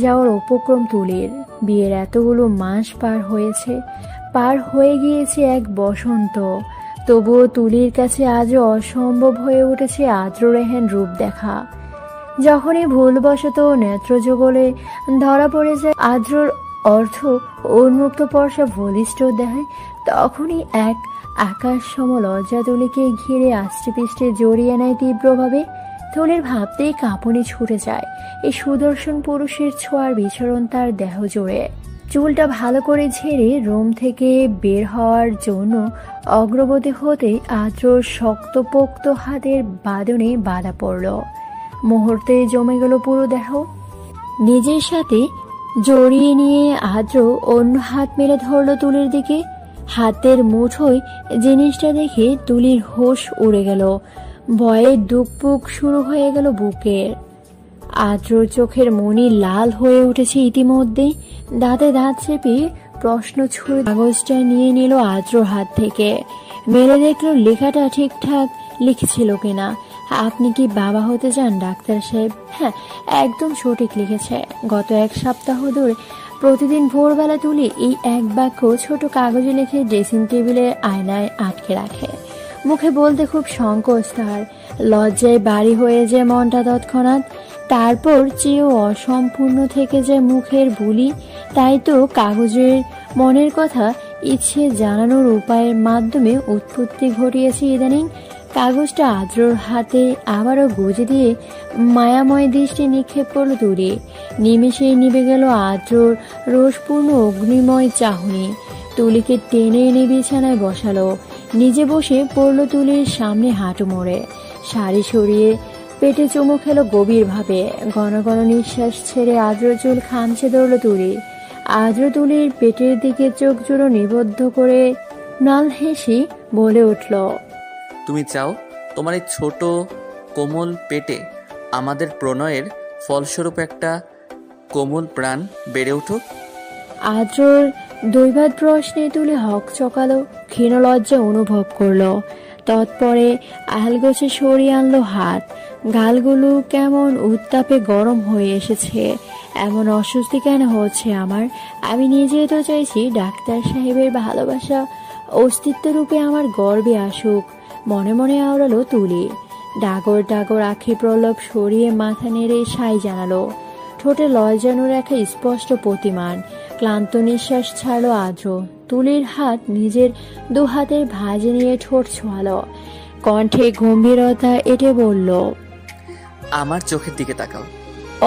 যাওয়ার উপক্রম তুলির। বিয়ের এতগুলো মাস পার হয়ে গিয়েছে এক বসন্ত। তবুও তুলির কাছে আজও অসম্ভব হয়ে উঠেছে আদ্র রেহেন রূপ দেখা। যখনই ভুলবশত নেত্রযুগলে ধরা পড়ে যায় আদ্রর অর্থ উন্মুক্ত পর্ষা বলিষ্ঠ দেয়, তখনই এক আকাশ সম লজ্জা তুলিকে ঘিরে আষ্টে পিষ্টে জড়িয়ে নেয় তীব্রভাবে। তুলির ভাবতেই কাঁপুনি ছুটে যায়। এই সুদর্শন পুরুষের ছোঁয়ার বিচরণ তার দেহ জুড়ে। চুলটা ভালো করে ঝেড়ে রুম থেকে বের হওয়ার জন্য অগ্রগতি হতে আদ্রর শক্তপোক্ত হাতের বাঁধনে বাধা পড়ল। মুহূর্তে জমে গেল পুরো দেহ। নিজের সাথে জড়িয়ে নিয়ে আদ্র অন্য হাত মেলে ধরল তুলির দিকে। হাতের মুঠোয় জিনিসটা দেখে তুলির হোশ উড়ে গেল। ভয়ে দুকপুক শুরু হয়ে গেল বুকের। আদ্রর চোখের মনি লাল হয়ে উঠেছে ইতিমধ্যেই। দাঁতে দাঁত চেপে প্রশ্ন ছুঁড়ে কাগজটা নিয়ে নিল আদ্রর হাত থেকে। মেরে দেখলো লেখাটা ঠিকঠাক লিখেছিল কিনা। আপনি কি বাবা হতে চান ডাক্তার সাহেব? হ্যাঁ, একদম সঠিক লিখেছে। গত 1 সপ্তাহ ধরে প্রতিদিন ভোরবেলা তুলি এই এক বাক্য ছোট কাগজে লিখে ড্রেসিং টেবিলের আয়নায় আটকে রাখে। মুখে বলতে খুব সংকোচ তার। লজ্জায় বাড়ি হয়ে যায় মনটা তৎক্ষণাৎ। তারপর চেয়েও অসম্পূর্ণ থেকে যায় মুখের বুলি। তাই তো কাগজের মনের কথা ইচ্ছে জানানোর উপায়ের মাধ্যমে উৎপত্তি ঘটিয়েছে ইদানিং। কাগজটা আদ্রর হাতে আবারও গুজে দিয়ে মায়াময় দৃষ্টি নিক্ষেপ করলো তুলি। নিমেষেই নিভে গেল আদ্রর রোষপূর্ণ অগ্নিময় চাহনি। তুলিকে টেনে এনে বিছানায় বসালো, নিজে বসে পড়ল তুলির সামনে হাঁটু মোড়ে। শাড়ি সরিয়ে পেটে চুমু খেলো গভীরভাবে। ঘন ঘন নিঃশ্বাস ছেড়ে আদ্র চুল খামচে ধরল তুলি। আদ্র তুলির পেটের দিকে চোখ জোড়ো নিবদ্ধ করে নাল হেসে বলে উঠল, তুমি চাও তোমার এই ছোট কোমল পেটে আমাদের প্রণয়ের ফলস্বরূপ একটা কোমল প্রাণ বেড়ে উঠুক? আদ্রর দৈবাত প্রশ্নে তুলে হক চকালো, ক্ষীণ লজ্জা অনুভব করলো। তৎপরে আলগোছে সরিয়ে আনলো হাত। গালগুলো কেমন উত্তাপে গরম হয়ে এসেছে। এমন অস্বস্তি কেন হচ্ছে আমার? আমি নিজে তো চাইছি ডাক্তার সাহেবের ভালোবাসা অস্তিত্ব রূপে আমার গর্বে আসুক। মনে মনে আওড়ালো তুলি। ডাগর ডাগর আখি প্রলব সরিয়ে মাথা নেড়ে সাই জানালো। ঠোঁটে লজ্জানো রেখা স্পষ্ট প্রতিমান। ক্লান্ত নিঃশ্বাস ছাড়লো আদ্র। তুলির হাত নিজের দু হাতের ভাঁজে নিয়ে ঠোঁট ছোঁয়ালো। কণ্ঠে গম্ভীরতা এঁটে বলল, আমার চোখের দিকে তাকাও।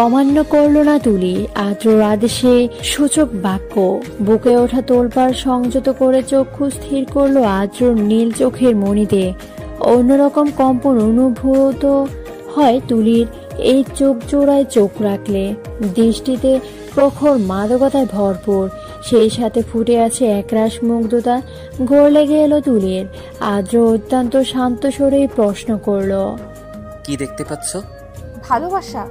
অমান্য করলো না তুলি আদ্রর আদেশে সূচক বাক্য। বুকে ওঠা তোলপাড় সংযত করে চক্ষু স্থির করলো আদ্রর নীল চোখের মণিতে। অন্যরকম কম্পন অনুভূত হয় তুলির এই চোখ জোড়ায় চোখ রাখলে। দৃষ্টিতে প্রখর মাদকতায় ভরপুর, সেই সাথে ফুটে আছে একরাশ মুগ্ধতা। ঘোর লেগে এলো তুলির। আদ্র অত্যন্ত শান্ত স্বরেই প্রশ্ন করলো, কি দেখতে পাচ্ছ? ভালোবাসা।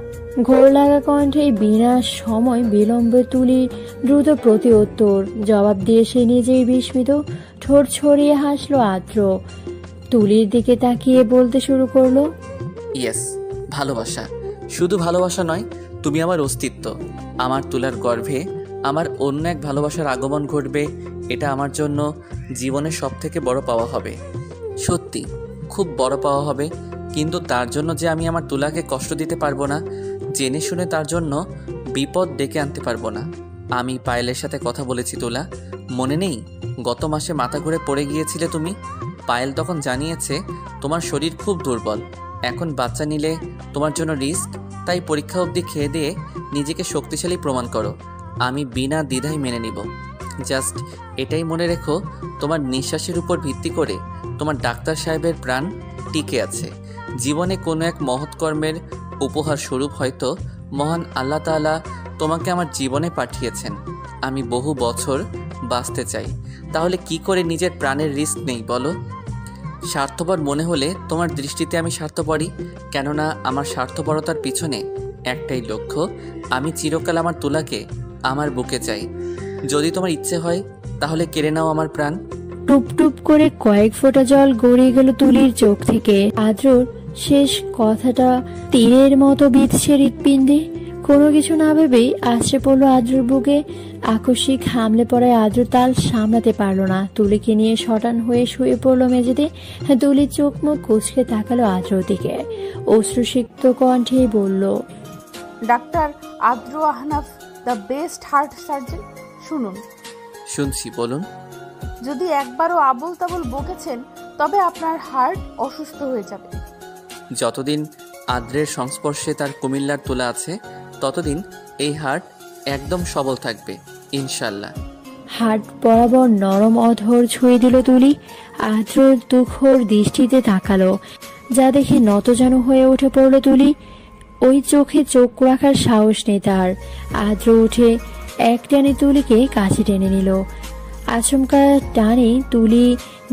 ঘোর লাগা কণ্ঠে বিনা সময় বিলম্বে তুলি দ্রুত প্রতি উত্তর জবাব দিয়ে সে নিজেই বিস্মিত। ঠোঁট ছড়িয়ে হাসলো আদ্র। তুলির দিকে তাকিয়ে বলতে শুরু করলো, ইয়েস, ভালোবাসা। শুধু ভালোবাসা নয়, তুমি আমার অস্তিত্ব। আমার তুলার গর্ভে আমার অন্য এক ভালোবাসার আগমন ঘটবে। এটা আমার জন্য জীবনের সবথেকে বড় পাওয়া হবে। সত্যি খুব বড় পাওয়া হবে। কিন্তু তার জন্য যে আমি আমার তুলাকে কষ্ট দিতে পারবো না, জেনে শুনে তার জন্য বিপদ ডেকে আনতে পারবো না। আমি পায়েলের সাথে কথা বলেছি তুলা, মনে নেই? গত মাসে মাথা ঘুরে পড়ে গিয়েছিলে তুমি। পায়েল তখন জানিয়েছে তোমার শরীর খুব দুর্বল, এখন বাচ্চা নিলে তোমার জন্য রিস্ক। তাই পরীক্ষা অবধি খেয়ে দিয়ে নিজেকে শক্তিশালী প্রমাণ করো। আমি বিনা দ্বিধায় মেনে নিব। জাস্ট এটাই মনে রেখো, তোমার নিঃশ্বাসের উপর ভিত্তি করে তোমার ডাক্তার সাহেবের প্রাণ টিকে আছে। জীবনে কোনো এক মহৎ কর্মের উপহার স্বরূপ হয়তো মহান আল্লাহ তাআলা তোমাকে আমার জীবনে পাঠিয়েছেন। আমি বহু বছর বাঁচতে চাই, তাহলে কি করে নিজের প্রাণের রিস্ক নেই বলো? স্বার্থপর মনে হলে তোমার দৃষ্টিতে আমি স্বার্থপরই, কেননা আমার স্বার্থপরতার পিছনে একটাই লক্ষ্য, আমি চিরকাল আমার তুলাকে আমার বুকে চাই। যদি তোমার ইচ্ছে হয় তাহলে কেড়ে নাও আমার প্রাণ। টুপ টুপ করে কয়েক ফোঁটা জল গড়িয়ে গেল তুলির চোখ থেকে। আদ্রর শেষ কথাটা তীরের মতো বিঁধছে হৃৎপিণ্ডে। কোনো কিছু না ভেবেই আছড়ে পড়লো আদ্রর বুকে। আকস্মিক হামলে পড়ায় আদ্র তাল সামলাতে পারলো না। তুলিকে নিয়ে শটান হয়ে শুয়ে পড়লো মেঝেতে। তুলির চোখ মুখ কুঁচকে তাকালো আদ্রর দিকে। অশ্রুসিক্ত কণ্ঠে বলল, ডাক্তার আদ্র Ahnaf, the best heart surgeon. শুনুন। শুনছি, বলুন। যদি একবারও আবল তাবল বকেছেন তবে আপনার হার্ট অসুস্থ হয়ে যাবে। যতদিন আদ্রের সংস্পর্শে তার কুমিল্লার তুলা আছে ততদিন এই হার্ট একদম সবল থাকবে ইনশাল্লাহ। হাট বরাবর নরম অধর ছুঁয়ে দিল তুলি। আদ্র দুঃখর দৃষ্টিতে তাকালো, যা দেখে নতজানু হয়ে উঠে পড়ল তুলি। ওই চোখে চোখ রাখার সাহস নেই তার। আদ্র উঠে এক টানে তুলিকে কাছে টেনে নিল। আচমকা টানে তুলি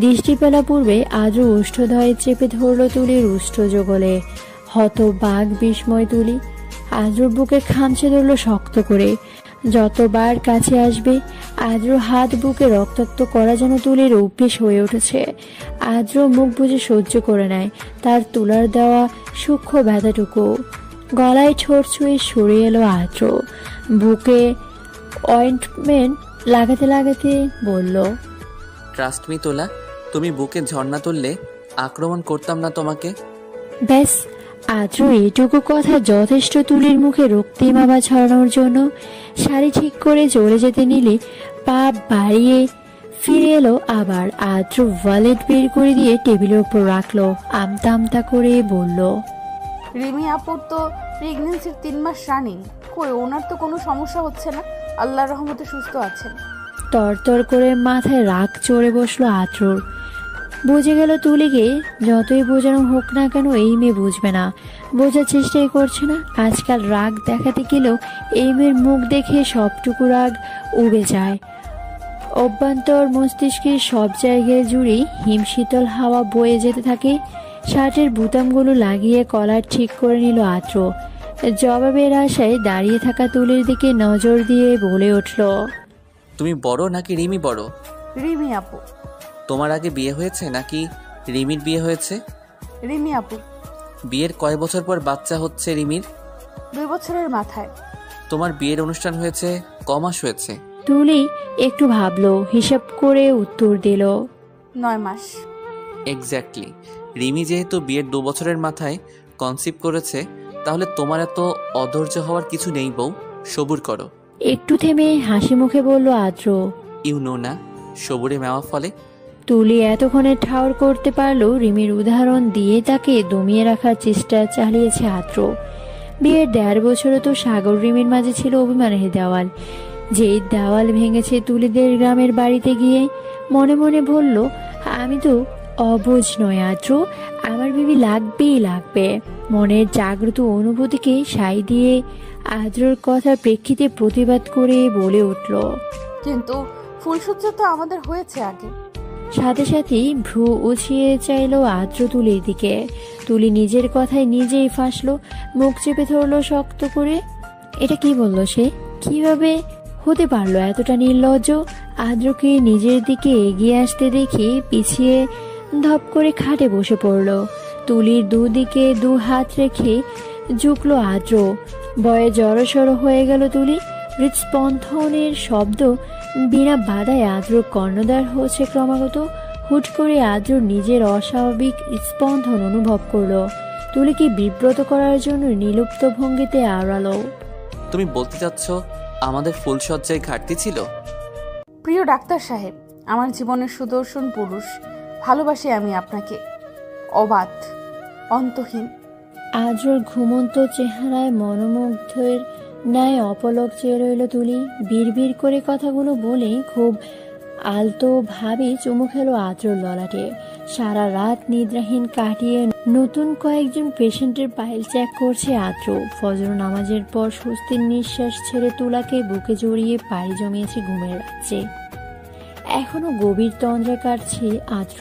দৃষ্টি পেলা পূর্বে আদ্র উষ্ঠদয়ে চেপে ধরল তুলির উষ্ঠ যুগলে। হতবাক বিস্ময় তুলি। আদ্রর বুকে খামচে ধরল শক্ত করে। যতবার কাছে আসবে আদ্র হাত বুকে রক্তাক্ত করা যেন তুলির অভ্যেস হয়ে উঠেছে। আদ্র মুখ বুজে সহ্য করে নেয় তার তুলার দেওয়া সূক্ষ্ম ব্যথাটুকু। গলায় ঠোঁট ছুঁয়ে সরে এলো আদ্র। বুকে অয়েন্টমেন্ট লাগাতে লাগাতে বলল, ট্রাস্ট মি তোলা, তুমি বুকে ঝর্ণা তুললে আক্রমণ করতাম না তোমাকে। ব্যাস, আদ্র এইটুকু কথা যথেষ্ট তুলির মুখে রক্তিম আবার ছড়ানোর জন্য। শাড়ি ঠিক করে চলে যেতে নিলে পা বাড়িয়ে ফিরে এলো আবার। আদ্র ওয়ালেট বের করে দিয়ে টেবিলের উপর রাখলো, আমতা আমতা করে বলল, রিমি আপুর তো প্রেগনেন্সির 3 মাস রানিং। কই ওনার তো কোনো সমস্যা হচ্ছে না, আল্লাহর রহমতে সুস্থ আছেন। তরতর করে মাথায় রাগ চড়ে বসলো আদ্রর। বুঝে গেল তুলিকে যতই বোঝানো হোক না কেন এই মেয়ে বুঝবে না, বোঝার চেষ্টাই করছে না। আজকাল রাগ দেখাতে গেলেও এই মেয়ের মুখ দেখে সবটুকু রাগ উবে যায়। অভ্যন্তর মস্তিষ্কের সব জায়গায় জুড়েই হিমশীতল হাওয়া বয়ে যেতে থাকে। শার্টের বুতামগুলো লাগিয়ে কলার ঠিক করে নিল আদ্র। জবাবের আশায় দাঁড়িয়ে থাকা তুলির দিকে নজর দিয়ে বলে উঠল, তুমি বড় নাকি রিমি বড়? রিমি আপু। তোমার আগে বিয়ে হয়েছে নাকি রিমির বিয়ে হয়েছে? রিমি আপু। বিয়ের কয় বছর পর বাচ্চা হচ্ছে রিমির? 2 বছরের মাথায়। তোমার বিয়ের অনুষ্ঠান হয়েছে কমাস হয়েছে? তুলি একটু ভাবলো, হিসাব করে উত্তর দিল, 9 মাস। এক্স্যাক্টলি। রিমি যেহেতু বিয়ের 2 বছরের মাথায় কনসিভ করেছে, তাহলে তোমার এত অধৈর্য হওয়ার কিছু নেই বউ, সবুর করো। একটু থেমে হাসি মুখে বলল আদ্র, ইউ নো না, সবুরে মেওয়া ফলে। তুলি এতক্ষণে ঠাউর করতে পারলো রিমির উদাহরণ দিয়ে তাকে দমিয়ে রাখার চেষ্টা চালিয়েছে আদ্র। বিয়ের 1.5 বছরে তো সাগর রিমির মাঝে ছিল অভিমানের দেওয়াল। যেই দেওয়াল ভেঙেছে তুলিদের গ্রামের বাড়িতে গিয়ে মনে মনে বলল, আমি তো অবুঝ নয় আদ্র, আমার বিবি লাগবেই লাগবে। মনের জাগ্রত অনুভূতিকে সাই দিয়ে আদ্রর কথার প্রেক্ষিতে প্রতিবাদ করে বলে উঠল, কিন্তু ফুলসজ্জা তো আমাদের হয়েছে আগে। সাথে সাথেই ভ্রু উছিয়ে চাইল আদ্র তুলির দিকে। তুলি নিজের কথায় নিজেই ফাঁসলো, মুখ চেপে ধরলো শক্ত করে। এটা কি বলল সে? কিভাবে হতে পারলো এতটা নির্লজ্জ? আদ্রকে নিজের দিকে এগিয়ে আসতে দেখে পিছিয়ে ধপ করে খাটে বসে পড়ল। তুলির দুদিকে 2 হাত রেখে ঝুঁকলো আদ্র। ভয়ে জড়সড় হয়ে গেল তুলি। হৃৎস্পন্দনের শব্দ বিনা বাধায় আদ্র কর্ণধার হচ্ছে ক্রমাগত। হুট করে আদ্র নিজের অস্বাভাবিক স্পন্দন অনুভব করলো। তুলিকে বিব্রত করার জন্য নিলুপ্ত ভঙ্গিতে আওড়ালো, তুমি বলতে চাচ্ছ আমাদের ফুলসজ্জায় ঘাটতি ছিল? প্রিয় ডাক্তার সাহেব, আমার জীবনের সুদর্শন পুরুষ, ভালোবাসি আমি আপনাকে, অবাধ, অন্তহীন। আদ্রর ঘুমন্ত চেহারায় মনোমুগ্ধের ন্যায় অপলক চেয়ে রইল তুলি। বিড়বিড় করে কথাগুলো বলে খুব আলতো ভাবে চুমু খেলো আদ্রর ললাটে। সারা রাত নিদ্রাহীন কাটিয়ে নতুন কয়েকজন পেশেন্টের পাইল চেক করছে আদ্র। ফজর নামাজের পর স্বস্তির নিঃশ্বাস ছেড়ে তুলাকে বুকে জড়িয়ে পাড়ি জমিয়েছে ঘুমের রাজ্যে। এখনো গভীর তন্দ্রা কাটছে আদ্র।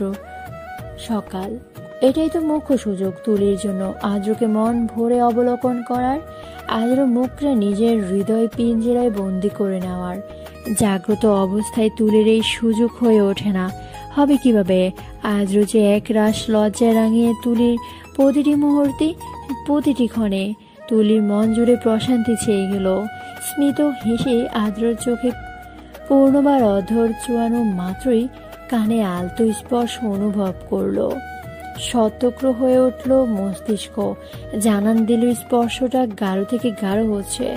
সকাল, এটাই তো মুখ্য সুযোগ তুলির জন্য আদ্রকে মন ভরে অবলোকন করার, আদ্র মুখটা নিজের হৃদয় পিঞ্জরায় বন্দি করে নেওয়ার। জাগ্রত অবস্থায় তুলির এই সুযোগ হয়ে ওঠে না। হবে কিভাবে? আদ্র যে এক রাশ লজ্জায় রাঙিয়ে তুলির প্রতিটি মুহূর্তে, প্রতিটি ক্ষণে। তুলির মন জুড়ে প্রশান্তি চেয়ে গেল। স্মিত হেসে আদ্রর চোখে পূর্ণবার অধর চুয়ানো মাত্রই কানে আলতো স্পর্শ অনুভব করলো। শতক্র হয়ে উঠল মস্তিষ্ক। জানান দিল স্পর্শটা গাঢ় থেকে গাঢ় হচ্ছে।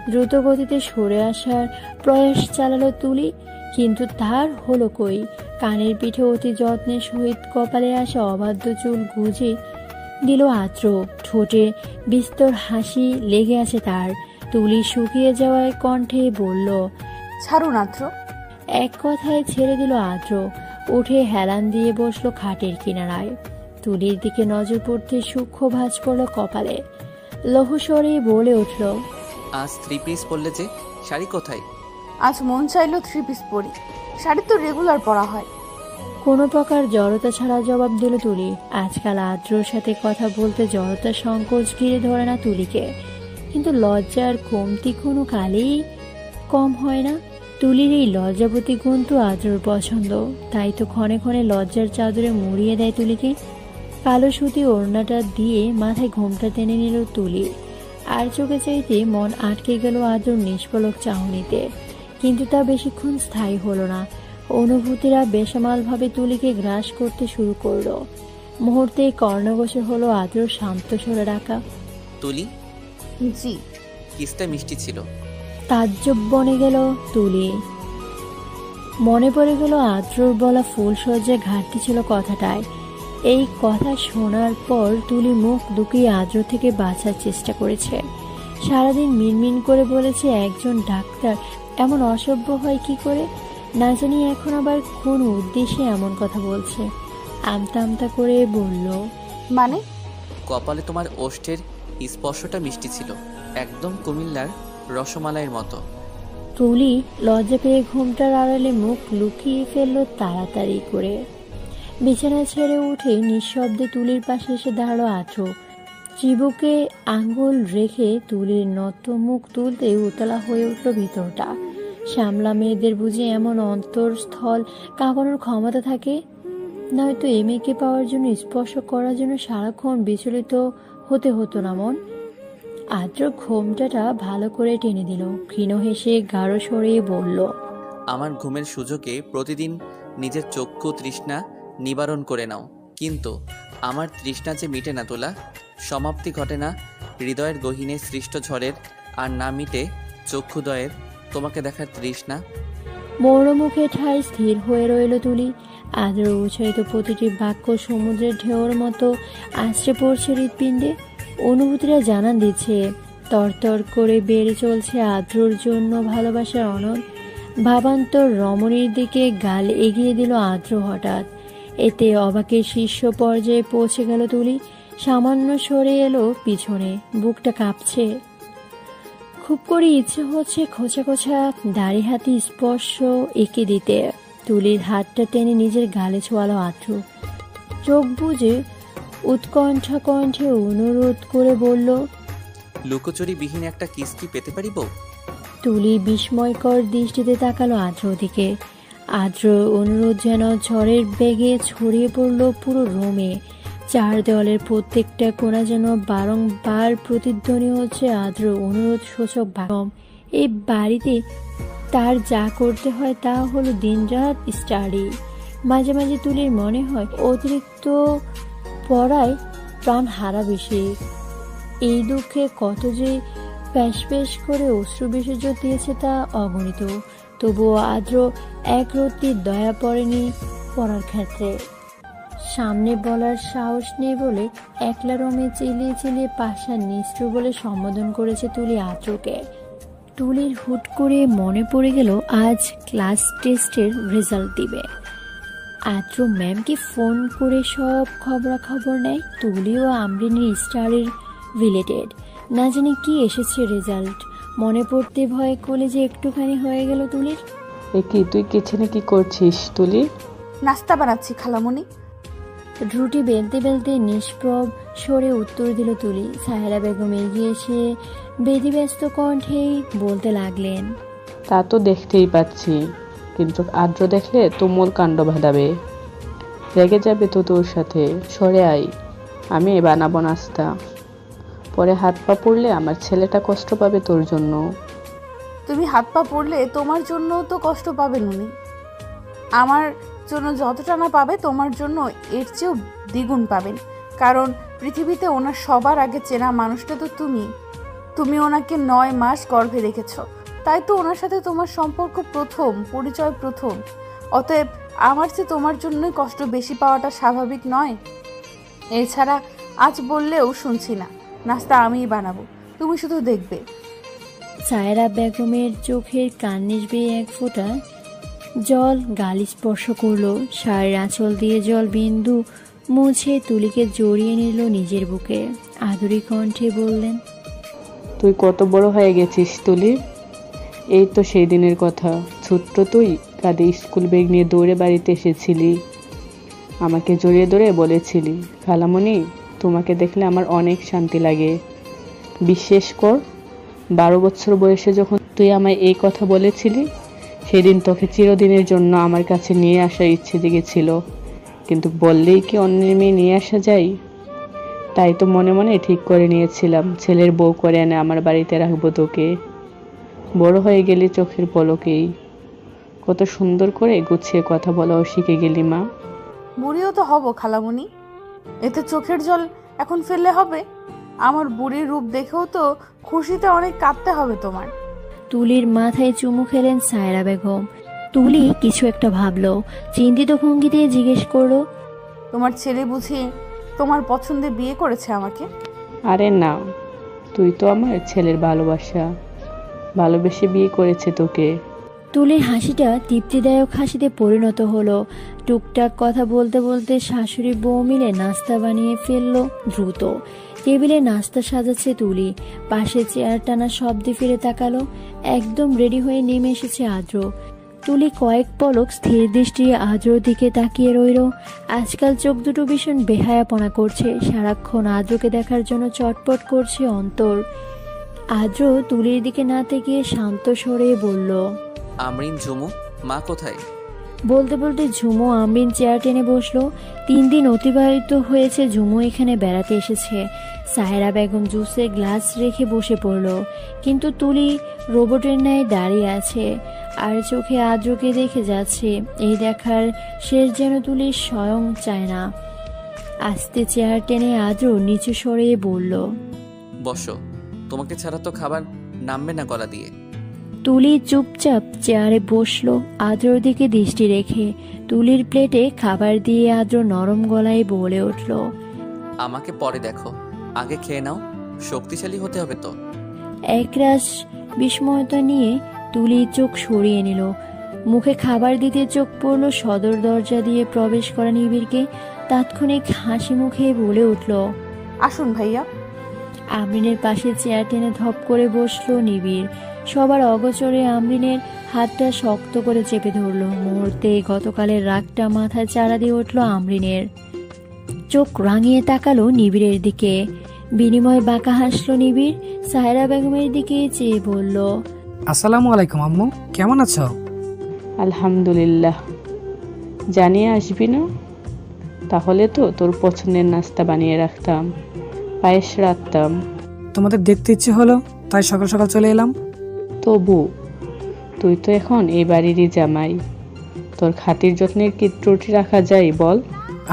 দ্রুত গতিতে সরে আসার প্রয়াস চালালো তুলি, কিন্তু তার হলো কই। কানের পিঠে অতি যত্নের সহিত কপালে আসা অবাধ্য চুল গুজে দিল আদ্র। ঠোঁটে বিস্তর হাসি লেগে আছে তার। তুলি শুকিয়ে যাওয়ায় কণ্ঠে বলল, ছাড়ুন আদ্র। এক কথায় ছেড়ে দিল আদ্র। উঠে হেলান দিয়ে বসলো খাটের কিনারায়। তুলির দিকে নজর পড়তে সূক্ষ্ম ভাঁজ পড়ল কপালে। লৌহস্বরে বলে উঠল, আজ 3 পিস পরলে যে, শাড়ি কোথায়? আজ মন চাইলো 3 পিস পরি, শাড়ি তো রেগুলার পরা হয়। কোনো প্রকার জড়তা ছাড়া জবাব দিল তুলি। আজকাল আদ্রর সাথে কথা বলতে জড়তা সংকোচ ঘিরে ধরে না তুলিকে, কিন্তু লজ্জার কমতি কোনো কালেই কম হয় না। তুলির এই লজ্জাবতী গুণ তো আদ্রর পছন্দ, তাই তো ক্ষণে ক্ষণে লজ্জার চাদরে মুড়িয়ে দেয় তুলিকে। কালো সুতি ওড়নাটা দিয়ে মাথায় ঘোমটা টেনে নিল তুলি। আর চোখে চাইতে মন আটকে গেল আদ্রর নিষ্পলক চাহনিতে, কিন্তু তা বেশিক্ষণ স্থায়ী হলো না। অনুভূতিরা বেসামালভাবে তুলিকে গ্রাস করতে শুরু করলো। মুহূর্তে কর্ণগোচর হলো আদ্রর শান্ত স্বরে ডাকা, তুলি। জি। কিসটা মিষ্টি ছিল। তাজ্জব বনে গেল তুলি। মনে পড়ে গেল আদ্রর বলা ফুলসজ্জায় ঘাটতি ছিল কথাটায়। এই কথা শোনার পর তুলি মুখ লুকিয়ে আদ্র থেকে বাঁচার চেষ্টা করেছে। সারাদিন মিনমিন করে বলেছে একজন ডাক্তার এমন অসভ্য হয় কি করে, না জানি এখন আবার কোন উদ্দেশ্যে এমন কথা বলছে। আমতা আমতা করে বলল, মানে? কপালে তোমার ওষ্ঠের স্পর্শটা মিষ্টি ছিল, একদম কুমিল্লার রসমালাইয়ের মতো। তুলি লজ্জা পেয়ে ঘুমটার আড়ালে মুখ লুকিয়ে ফেললো তাড়াতাড়ি করে। বিছানা ছেড়ে উঠে নিঃশব্দে তুলির পাশে এসে দাঁড়ালো আদ্র। চিবুকে আঙ্গুল রেখে তুলির নত মুখ তুলতে উতলা হয়ে উঠল ভিতরটা। শ্যামলা মেয়েদের বুঝি এমন অন্তরস্থল কাঁপানোর ক্ষমতা থাকে? নয়তো মেয়েকে পাওয়ার জন্য স্পর্শ করার জন্য সারাক্ষণ বিচলিত হতে হতো না মন। আদ্র ঘোমটাটা ভালো করে টেনে দিল, ক্ষীণ হেসে গাঢ় সরিয়ে বলল, আমার ঘুমের সুযোগে প্রতিদিন নিজের চক্ষু তৃষ্ণা নিবারণ করে নাও, কিন্তু আমার তৃষ্ণা যে মিটে না তোলা, সমাপ্তি ঘটে না হৃদয়ের গহীনে সৃষ্ট ঝড়ের, আর না মিটে চক্ষুদয়ের তোমাকে দেখার তৃষ্ণা। মৌন মুখে ঠাই স্থির হয়ে রইল তুলি। আদ্র উচ্চারিত প্রতিটি বাক্য সমুদ্রের ঢেউর মতো আছড়ে পড়ছে হৃৎপিণ্ডে। অনুভূতিরা জানান দিচ্ছে, তরতর করে বেড়ে চলছে আদ্রর জন্য ভালোবাসার অনল। ভাবান্তর রমণীর দিকে গাল এগিয়ে দিল আদ্র হঠাৎ। এতে অবাকের শীর্ষ পর্যায়ে পৌঁছে গেল তুলি। সামান্য সরে এলো পিছনে, বুকটা কাঁপছে। খুব করে ইচ্ছে হচ্ছে খোঁচা খোঁচা দাড়ি হাতি স্পর্শ এঁকে দিতে। তুলির হাতটা টেনে নিজের গালে ছোঁয়ালো আদ্র। চোখ বুজে উৎকণ্ঠা কণ্ঠে অনুরোধ করে বলল, লুকোচুরি বিহীন একটা কিস কি পেতে পারিব? তুলি বিস্ময়কর দৃষ্টিতে তাকালো আদ্র দিকে। আদ্র অনুরোধ যেন ঝড়ের বেগে ছড়িয়ে পড়ল পুরো রোমে। চার দেওয়ালের প্রত্যেকটা কোণা যেন বারংবার প্রতিধ্বনি হচ্ছে আদ্র অনুরোধ সূচক ভাগম। এই বাড়িতে তার যা করতে হয় তা হলো দিনরাত স্টাডি। মাঝে মাঝে তুলির মনে হয় অতিরিক্ত পড়ায় প্রাণ হারাবে সে। এই দুঃখে কত যে প্যাশ প্যাশ করে অশ্রু বিসর্জন দিয়েছে তা অগণিত। তবুও আদ্র এক রত্তি দয়া পড়েনি পড়ার ক্ষেত্রে। সামনে বলার সাহস নেই বলে একলা রমে চিলিয়ে চিলিয়ে পাশা নিষ্ঠুর বলে সম্বোধন করেছে তুলি আদ্রকে। তুলির হুট করে মনে পড়ে গেল আজ ক্লাস টেস্টের রেজাল্ট দিবে। আদ্র ম্যামকে ফোন করে সব খবরাখবর নেয়। তুলি ও আমরিনের স্টাডির রিলেটেড। না জানি কি এসেছে রেজাল্ট। মনে পড়তে ভয় কলেজে একটুখানি হয়ে গেল তুলির। কি তুই কিচেনে কি করছিস তুলি? নাস্তা বানাচ্ছি খালামণি। রুটি বেলতে বেলতে নিষ্প্রভ সরে উত্তর দিল তুলি। সাহেরা বেগম এগিয়ে এসে বেদিব্যস্ত কণ্ঠেই বলতে লাগলেন, তা তো দেখতেই পাচ্ছি, কিন্তু আদ্র দেখলে তুমুল কাণ্ড বাঁধাবে, রেগে যাবে তো তোর সাথে। সরে আয়, আমি বানাবো নাস্তা। পরে হাত পা পড়লে আমার ছেলেটা কষ্ট পাবে তোর জন্য। তুমি হাত পা পড়লে তোমার জন্য তো কষ্ট পাবেন উনি। আমার জন্য যতটা না পাবে তোমার জন্য এর চেয়েও দ্বিগুণ পাবেন। কারণ পৃথিবীতে ওনার সবার আগে চেনা মানুষটা তো তুমি ওনাকে 9 মাস গর্ভে রেখেছ। তাই তো ওনার সাথে তোমার সম্পর্ক প্রথম, পরিচয় প্রথম। অতএব আমার চেয়ে তোমার জন্যই কষ্ট বেশি পাওয়াটা স্বাভাবিক নয়। এছাড়া আজ বললেও শুনছি না, নাস্তা আমিই বানাবো, তুমি শুধু দেখবে। সায়রা বেগমের চোখের কান্নিস বেয়ে এক ফোঁটা জল গাল স্পর্শ করলো। শাড়ির আঁচল দিয়ে জল বিন্দু মুছে তুলিকে জড়িয়ে নিল নিজের বুকে। আদুরি কণ্ঠে বললেন, তুই কত বড় হয়ে গেছিস তুলি। এই তো সেই দিনের কথা, ছোট্ট তুই কাঁধে স্কুল ব্যাগ নিয়ে দৌড়ে বাড়িতে এসেছিলি। আমাকে জড়িয়ে ধরে বলেছিলি, খালামণি তোমাকে দেখলে আমার অনেক শান্তি লাগে। বিশ্বাস কর, 12 বছর বয়সে যখন তুই আমায় এই কথা বলেছিলি, সেদিন তোকে চিরদিনের জন্য আমার কাছে নিয়ে আসার ইচ্ছে জেগেছিল। কিন্তু বললেই কি অন্যের মেয়ে নিয়ে আসা যায়? তাই তো মনে মনে ঠিক করে নিয়েছিলাম ছেলের বউ করে এনে আমার বাড়িতে রাখবো তোকে। বড় হয়ে গেলি চোখের পলকেই। কত সুন্দর করে গুছিয়ে কথা বলাও শিখে গেলি মা। বুড়িও তো হব খালামণি, এতে চোখের জল এখন ফেললে হবে? আমার বুড়ির রূপ দেখেও তো খুশিতে অনেক কাঁদতে হবে তোমার। তুলির মাথায় চুমু খেলেন সায়রা বেগম। তুলি কিছু একটা ভাবলো, চিন্তিত ভঙ্গিতে জিজ্ঞেস করলো, তোমার ছেলে বুঝি তোমার পছন্দে বিয়ে করেছে আমাকে? আরে না, তুই তো আমার ছেলের ভালোবাসা, ভালোবেসে বিয়ে করেছে তোকে। তুলির হাসিটা তৃপ্তিদায়ক হাসিতে পরিণত হলো। টুকটাক কথা বলতে বলতে শাশুড়ি বউ মিলে নাস্তা বানিয়ে ফেললো দ্রুত। টেবিলে নাস্তা সাজাচ্ছে তুলি। পাশে চেয়ার টানা শব্দে ফিরে তাকালো। একদম রেডি হয়ে নেমে এসেছে আদ্র। তুলি কয়েক পলক স্থির দৃষ্টি আদ্রর দিকে তাকিয়ে রইল। আজকাল চোখ দুটো ভীষণ বেহায়াপনা করছে, সারাক্ষণ আদ্রকে দেখার জন্য চটপট করছে অন্তর। আদ্র তুলির দিকে না তাকিয়ে শান্ত স্বরে বলল, আমরিন, ঝুমু, মা কোথায়? বলতে বলতে ঝুমু আমরিন চেয়ার টেনে বসলো। 3 দিন অতিবাহিত হয়েছে ঝুমু এখানে বেড়াতে এসেছে। সাহেরা বেগম জুসের গ্লাস রেখে বসে পড়ল, কিন্তু তুলি রোবটের ন্যায় দাঁড়িয়ে আছে আর চোখে আদ্রকে দেখে যাচ্ছে। এই দেখার শেষ যেন তুলি স্বয়ং চায় না। আস্তে চেয়ার টেনে আদ্র নিচু সরে বলল, বসো, তোমাকে ছাড়া তো খাবার নামবে না গলা দিয়ে। তুলি চুপচাপ চেয়ারে বসলো, আদ্রর দিকে দৃষ্টি রেখে। তুলির প্লেটে খাবার দিয়ে আদ্র নরম গলায় বলে উঠল, আমাকে পরে দেখো, আগে খেয়ে নাও, শক্তিশালী হতে হবে তো। একরাশ বিস্ময়তা নিয়ে তুলি চোখ সরিয়ে নিল। মুখে খাবার দিতে চোখ পড়ল সদর দরজা দিয়ে প্রবেশ করা নিবিড়কে। তাৎক্ষণিক হাসি মুখে বলে উঠল, আসুন ভাইয়া। আমরিনের পাশে চেয়ার টেনে ধপ করে বসলো নিবিড়। সবার অগোচরে আমরিনের হাতটা শক্ত করে চেপে ধরল। মুহূর্তে গতকালের রাগটা মাথায় চাড়া দিয়ে উঠল আমরিনের। চোখ রাঙিয়ে তাকালো নিবিড়ের দিকে। বিনিময়ে বাঁকা হাসলো নিবিড়। সাহেরা বেগমের দিকে চেয়ে বলল, আসসালামু আলাইকুম আম্মু, কেমন আছো? আলহামদুলিল্লাহ। জানিয়ে আসবি না? তাহলে তো তোর পছন্দের নাস্তা বানিয়ে রাখতাম, পায়েস রাখতাম। তোমাদের দেখতে ইচ্ছে হলো তাই সকাল সকাল চলে এলাম। তবু তুই তো এখন এই বাড়িরই জামাই, তোর খাতির যত্নের কি ত্রুটি রাখা যায় বল?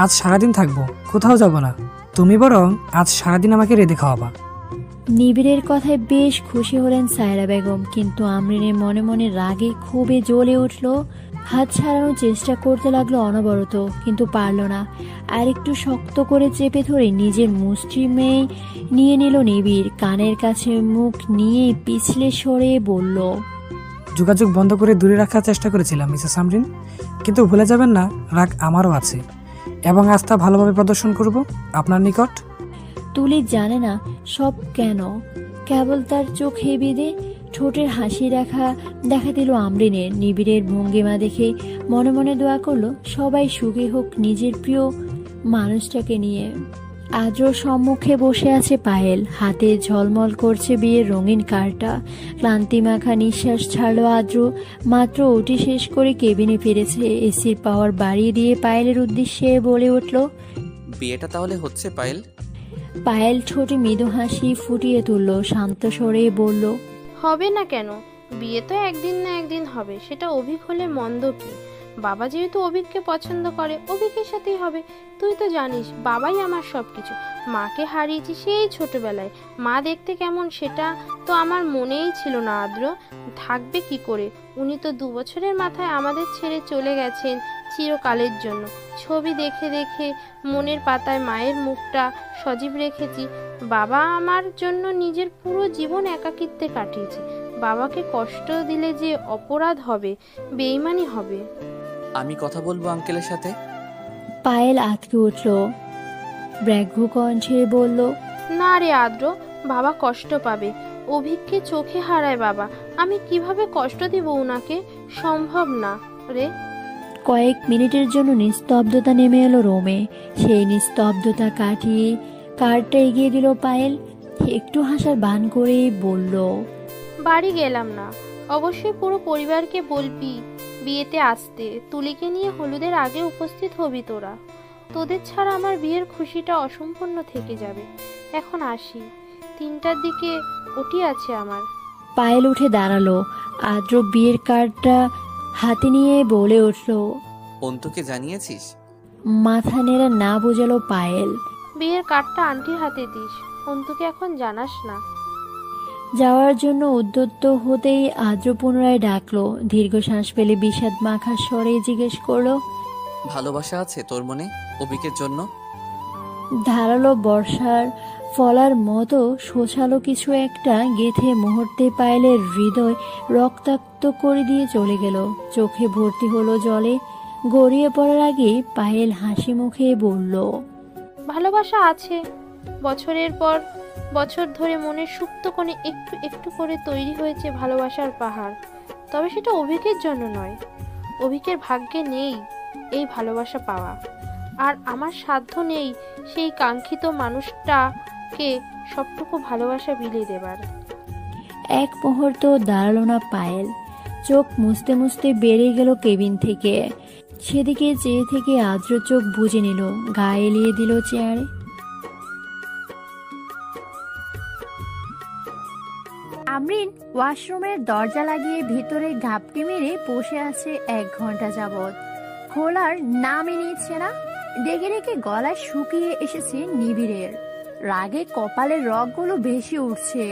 আজ সারাদিন থাকবো, কোথাও যাব না। তুমি বরং আজ সারাদিন আমাকে রেঁধে খাওয়াবা। নিবিড়ের কথায় বেশ খুশি হলেন সায়রা বেগম, কিন্তু আমরিনের মনে মনে রাগে খুবই জ্বলে উঠল। হাত ছাড়ানোর চেষ্টা করতে লাগলো অনবরত, কিন্তু পারল না। আর একটু শক্ত করে চেপে ধরে নিজের মুষ্টিমেয় নিয়ে নিল নিবিড়। কানের কাছে মুখ নিয়ে পিছলে সরে বলল, যোগাযোগ বন্ধ করে দূরে রাখার চেষ্টা করেছিলাম মিসেস আমরিন, কিন্তু ভুলে যাবেন না রাগ আমারও আছে এবং আস্থা ভালোভাবে প্রদর্শন করব আপনার নিকট। তুলি জানে না সব কেন, কেবল তার চোখে বেঁধে ঠোঁটের হাসি দেখা দিল আমরিনের। নিবিড়ের ভঙ্গিমা দেখে মনে মনে দোয়া করলো সবাই সুখী হোক নিজের প্রিয় মানুষটাকে নিয়ে। আদ্র সম্মুখে বসে আছে পায়েল, হাতে ঝলমল করছে বিয়ের রঙিন কার্ডটা। ক্লান্তি মাখা নিঃশ্বাস ছাড়লো আদ্র। মাত্র ওটি শেষ করে কেবিনে ফিরেছে। এসির পাওয়ার বাড়িয়ে দিয়ে পায়েলের উদ্দেশ্যে বলে উঠল, বিয়েটা তাহলে হচ্ছে পায়েল? পায়েল ঠোঁটে মৃদু হাসি ফুটিয়ে তুলল, শান্ত স্বরে বলল, হবে না কেন? বিয়ে তো একদিন না একদিন হবে, সেটা অভিক হলে মন্দ কি? বাবা যেহেতু অভিককে পছন্দ করে, অভিকের সাথেই হবে। তুই তো জানিস বাবাই আমার সব কিছু। মাকে হারিয়েছি সেই ছোটবেলায়, মা দেখতে কেমন সেটা তো আমার মনেই ছিল না। আদ্র থাকবে কি করে? উনি তো 2 বছরের মাথায় আমাদের ছেড়ে চলে গেছেন চিরকালের জন্য। ছবি দেখে দেখে মনের পাতায় মায়ের মুখটা সজীব রেখেছি। বাবা আমার জন্য নিজের পুরো জীবন একাকিত্বে কাটিয়েছে। বাবাকে কষ্ট দিলে যে অপরাধ হবে, বেঈমানি হবে। আমি কথা বলবো আঙ্কেলের সাথে। পায়েল আটকে উঠল, ব্যাঘ্র কণ্ঠে বলল, না রে আদ্র, বাবা কষ্ট পাবে। অভিককে চোখে হারায় বাবা, আমি কিভাবে কষ্ট দিব উনাকে? সম্ভব না রে। কয়েক মিনিটের জন্য নিস্তব্ধতা নেমে এলো রোমে। সেই নিস্তব্ধতা কাটিয়ে কার্ডটা এগিয়ে দিল পায়েল। একটু হাসার ভান করে বলল, বাড়ি গেলাম না, অবশ্যই পুরো পরিবারকে বলবি বিয়েতে আসতে। তুলিকে নিয়ে হলুদের আগে উপস্থিত হবি তোরা। তোদের ছাড়া আমার বিয়ের খুশিটা অসম্পূর্ণ থেকে যাবে। এখন আসি, 3টার দিকে ওটি আছে আমার। পায়েল উঠে দাঁড়ালো। আদ্র বিয়ের কার্ডটা হাতে নিয়ে বলে উঠল, অন্তুকে জানিয়েছিস? মাথা নেড়ে না বোঝালো পায়েল। বিয়ের কার্ডটা আন্টির হাতে দিস, অন্তুকে এখন জানাস না। যাওয়ার জন্য উদ্যত হতেই আদ্র পুনরায় ডাকলো। দীর্ঘ শ্বাস ফেলে বিষাদ মাখা স্বরে জিজ্ঞেস করলো, ভালোবাসা আছে তোর মনে অভিকের জন্য? ধারালো বর্ষার ফলার মতো সোছালো কিছু একটা গেথে মুহূর্তে পায়েলের হৃদয় রক্তাক্ত করে দিয়ে চলে গেল। চোখে ভর্তি হলো জলে। গড়িয়ে পড়ার আগে পায়েল হাসি মুখে বলল, ভালোবাসা আছে। বছরের পর বছর ধরে মনের সুপ্ত কোণে একটু একটু করে তৈরি হয়েছে ভালোবাসার পাহাড়। তবে সেটা অভিকের জন্য নয়। অভিকের ভাগ্যে নেই এই ভালোবাসা পাওয়া, আর আমার সাধ্য নেই সেই কাঙ্ক্ষিত মানুষটাকে সবটুকু ভালোবাসা বিলিয়ে দেবার। এক মুহূর্ত দাঁড়ালো না পায়েল। চোখ মুছতে মুছতে বেরিয়ে গেল কেবিন থেকে। সেদিকে চেয়ে থেকে আদ্র চোখ বুজে নিল, গায়ে এলিয়ে দিল চেয়ারে। আমরিন ওয়াশরুমের দরজা লাগিয়ে ভিতরে ঘাপটি মেরে বসে আছে 1 ঘন্টা যাবৎ। খোলার নামই নিচ্ছে না। ডেকে ডেকে গলায় শুকিয়ে এসেছে নিবিড়ের। রাগে কপালের রগগুলো বেশি উঠছে।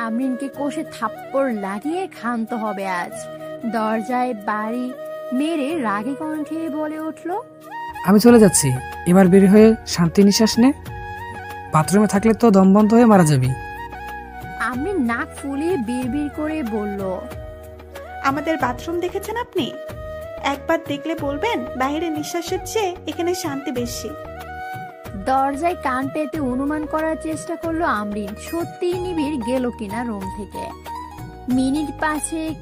আমরিনকে কষে থাপ্পড় লাগিয়ে ক্ষান্ত হবে আজ। দরজায় বাড়ি মেরে রাগে কণ্ঠে বলে উঠল, আমি চলে যাচ্ছি, এবার বের হয়ে শান্তি নিঃশ্বাস নে। বাথরুমে থাকলে তো দম বন্ধ হয়ে মারা যাবি। আমরিন নাক ফুলিয়ে বিড়বিড় করে বলল, আমাদের বাথরুম দেখেছেন আপনি? একবার দেখলে বলবেন বাইরে নিঃশ্বাসের চেয়ে এখানে শান্তি বেশি। দরজায় কান পেতে অনুমান করার চেষ্টা করলো আমরিন সত্যি নিবিড় গেল কিনা রুম থেকে। মিনিট 5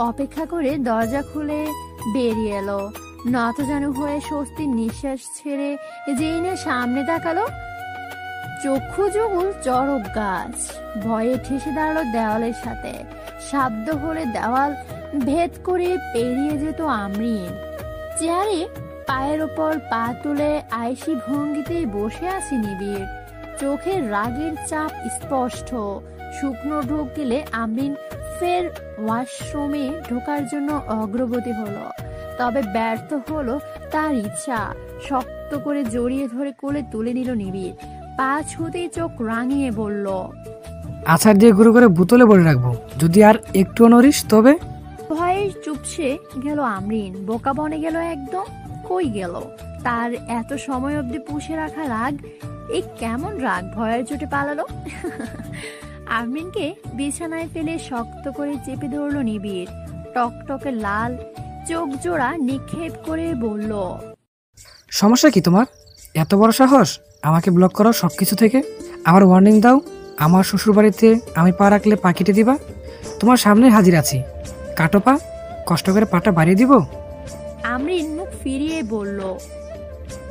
অপেক্ষা করে দরজা খুলে বেরিয়ে এলো। নতজানু হয়ে স্বস্তির নিঃশ্বাস ছেড়ে যেই না সামনে তাকালো, চক্ষু যুগল চড়ক গাছ। ভয়ে ঠেসে দাঁড়ালো দেওয়ালের সাথে। সাধ্য হলে দেওয়াল ভেদ করে পেরিয়ে যেত আমরিন। চেয়ারে পায়ের ওপর পা তুলে আয়েশি ভঙ্গিতেই বসে আছে নিবিড়। চোখের রাগের চাপ স্পষ্ট। শুকনো ঢোক গেলে আমরিন ফের ওয়াশরুমে ঢোকার জন্য অগ্রগতি হলো। তবে ব্যর্থ হলো তার ইচ্ছা। শক্ত করে জড়িয়ে ধরে কোলে তুলে নিল নিবিড়। পা ছুতেই চোখ রাঙিয়ে বলল, আছাড় দিয়ে গুঁড়ো করে বোতলে ভরে রাখবো, যদি আর একটু নড়িস তবে। ভয়ে চুপসে গেল আমরিন। বোকা বনে গেল একদম। কই গেল তার এত সময় অবধি পুষে রাখা রাগ? এই কেমন রাগ ভয়ের চোটে পালালো? আমরিনকে বিছানায় ফেলে শক্ত করে চেপে ধরলো নিবিড়। টকটকে লাল চোখ জোড়া নিক্ষেপ করে বলল, সমস্যা কি তোমার? এত বড় সাহস আমাকে ব্লক করো সবকিছু থেকে? আমার ওয়ার্নিং দাও। আমার শ্বশুর বাড়িতে আমি পা রাখলে পা কেটে দিবা? তোমার সামনে হাজির আছি, কাটো পা। কষ্ট করে পাটা বাড়িয়ে দিব? আমরিন মুখ ফিরিয়ে বলল,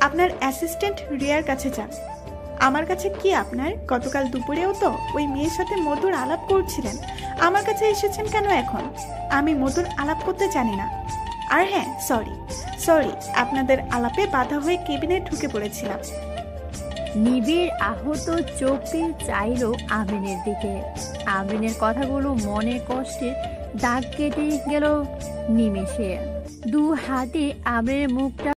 আপনার অ্যাসিস্ট্যান্ট রিয়ার কাছে যান। আমার কাছে কি আপনার? গতকাল দুপুরেও তো ওই মেয়ের সাথে মধুর আলাপ করছিলেন। আমার কাছে এসেছেন কেন এখন? আমি মধুর আলাপ করতে জানি না। আর হ্যাঁ, সরি, আপনাদের আলাপে বাধা হয়ে কেবিনে ঢুকে পড়েছিলাম। নিবিড় আহত চোখে চাইল আমরিনের দিকে। আমরিনের কথাগুলো মনের কষ্টে দাগ কেটে গেল নিমেষে। 2 হাতে আমরিনের মুখটা